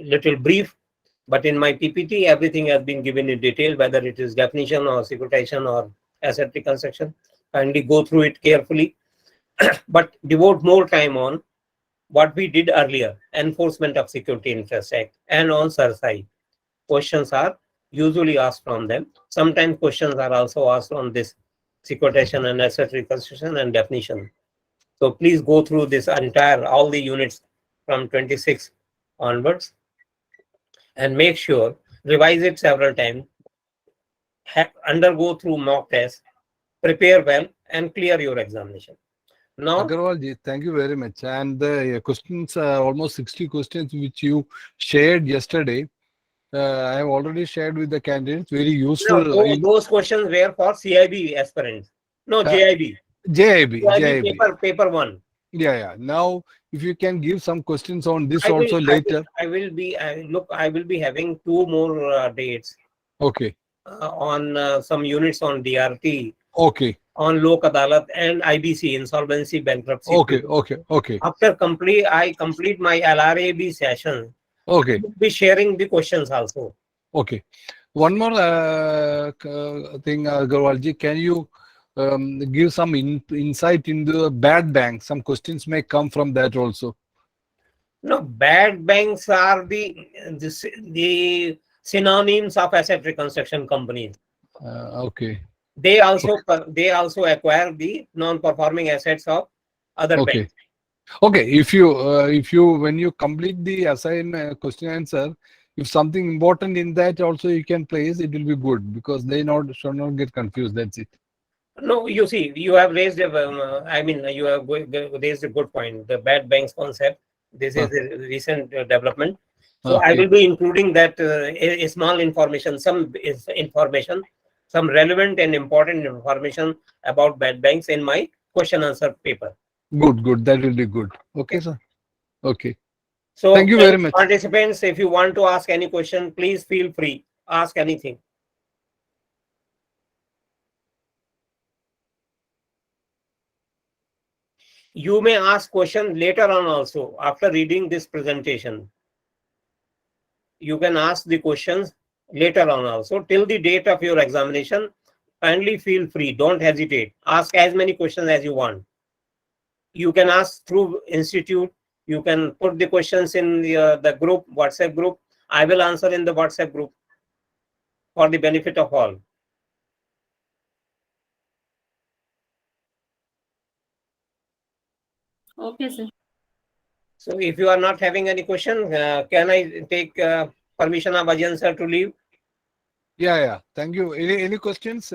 little brief, but in my PPT, everything has been given in detail, whether it is definition or securitization or asset reconstruction. Kindly go through it carefully, but devote more time on what we did earlier, enforcement of Security Interest Act, and on SARFAESI. Questions are usually asked from them. Sometimes questions are also asked on this securitization and asset reconstruction and definition. So please go through this entire, all the units from 26 onwards, and make sure, revise it several times, undergo through mock tests, prepare well, and clear your examination. Now, Agrawal ji, thank you very much. And the questions, almost 60 questions which you shared yesterday, I have already shared with the candidates. Very useful. those questions were for CIB aspirants. No, JIB. JAIIB. Paper 1. Yeah. Now, if you can give some questions on this later. I will be having 2 more dates. Okay. On some units on DRT. Okay. On Lok Adalat and IBC, insolvency, bankruptcy. Okay. After I complete my LRAB session. Okay. We'll be sharing the questions also. Okay. One more thing, Agrawal ji, can you give some insight into bad banks? Some questions may come from that also. No, bad banks are the synonyms of asset reconstruction companies. Okay. They also acquire the non-performing assets of other banks. Okay. If you when you complete the assignment question answer, if something important in that also you can place, it will be good, because they should not get confused. That's it. No, you see, you have raised you have raised a good point. The bad banks concept. This is a recent development. So I will be including that a small information, some relevant and important information about bad banks in my question answer paper. Good. That will be good. Okay, sir. Okay. So thank you very much. Participants, if you want to ask any question, please feel free. Ask anything. You may ask questions later on also after reading this presentation. You can ask the questions later on also. Till the date of your examination, kindly feel free. Don't hesitate. Ask as many questions as you want. You can ask through institute. You can put the questions in the group, WhatsApp group. I will answer in the WhatsApp group for the benefit of all. Okay, sir. So if you are not having any question, can I take permission of Ajay sir to leave? Yeah. Thank you. Any questions?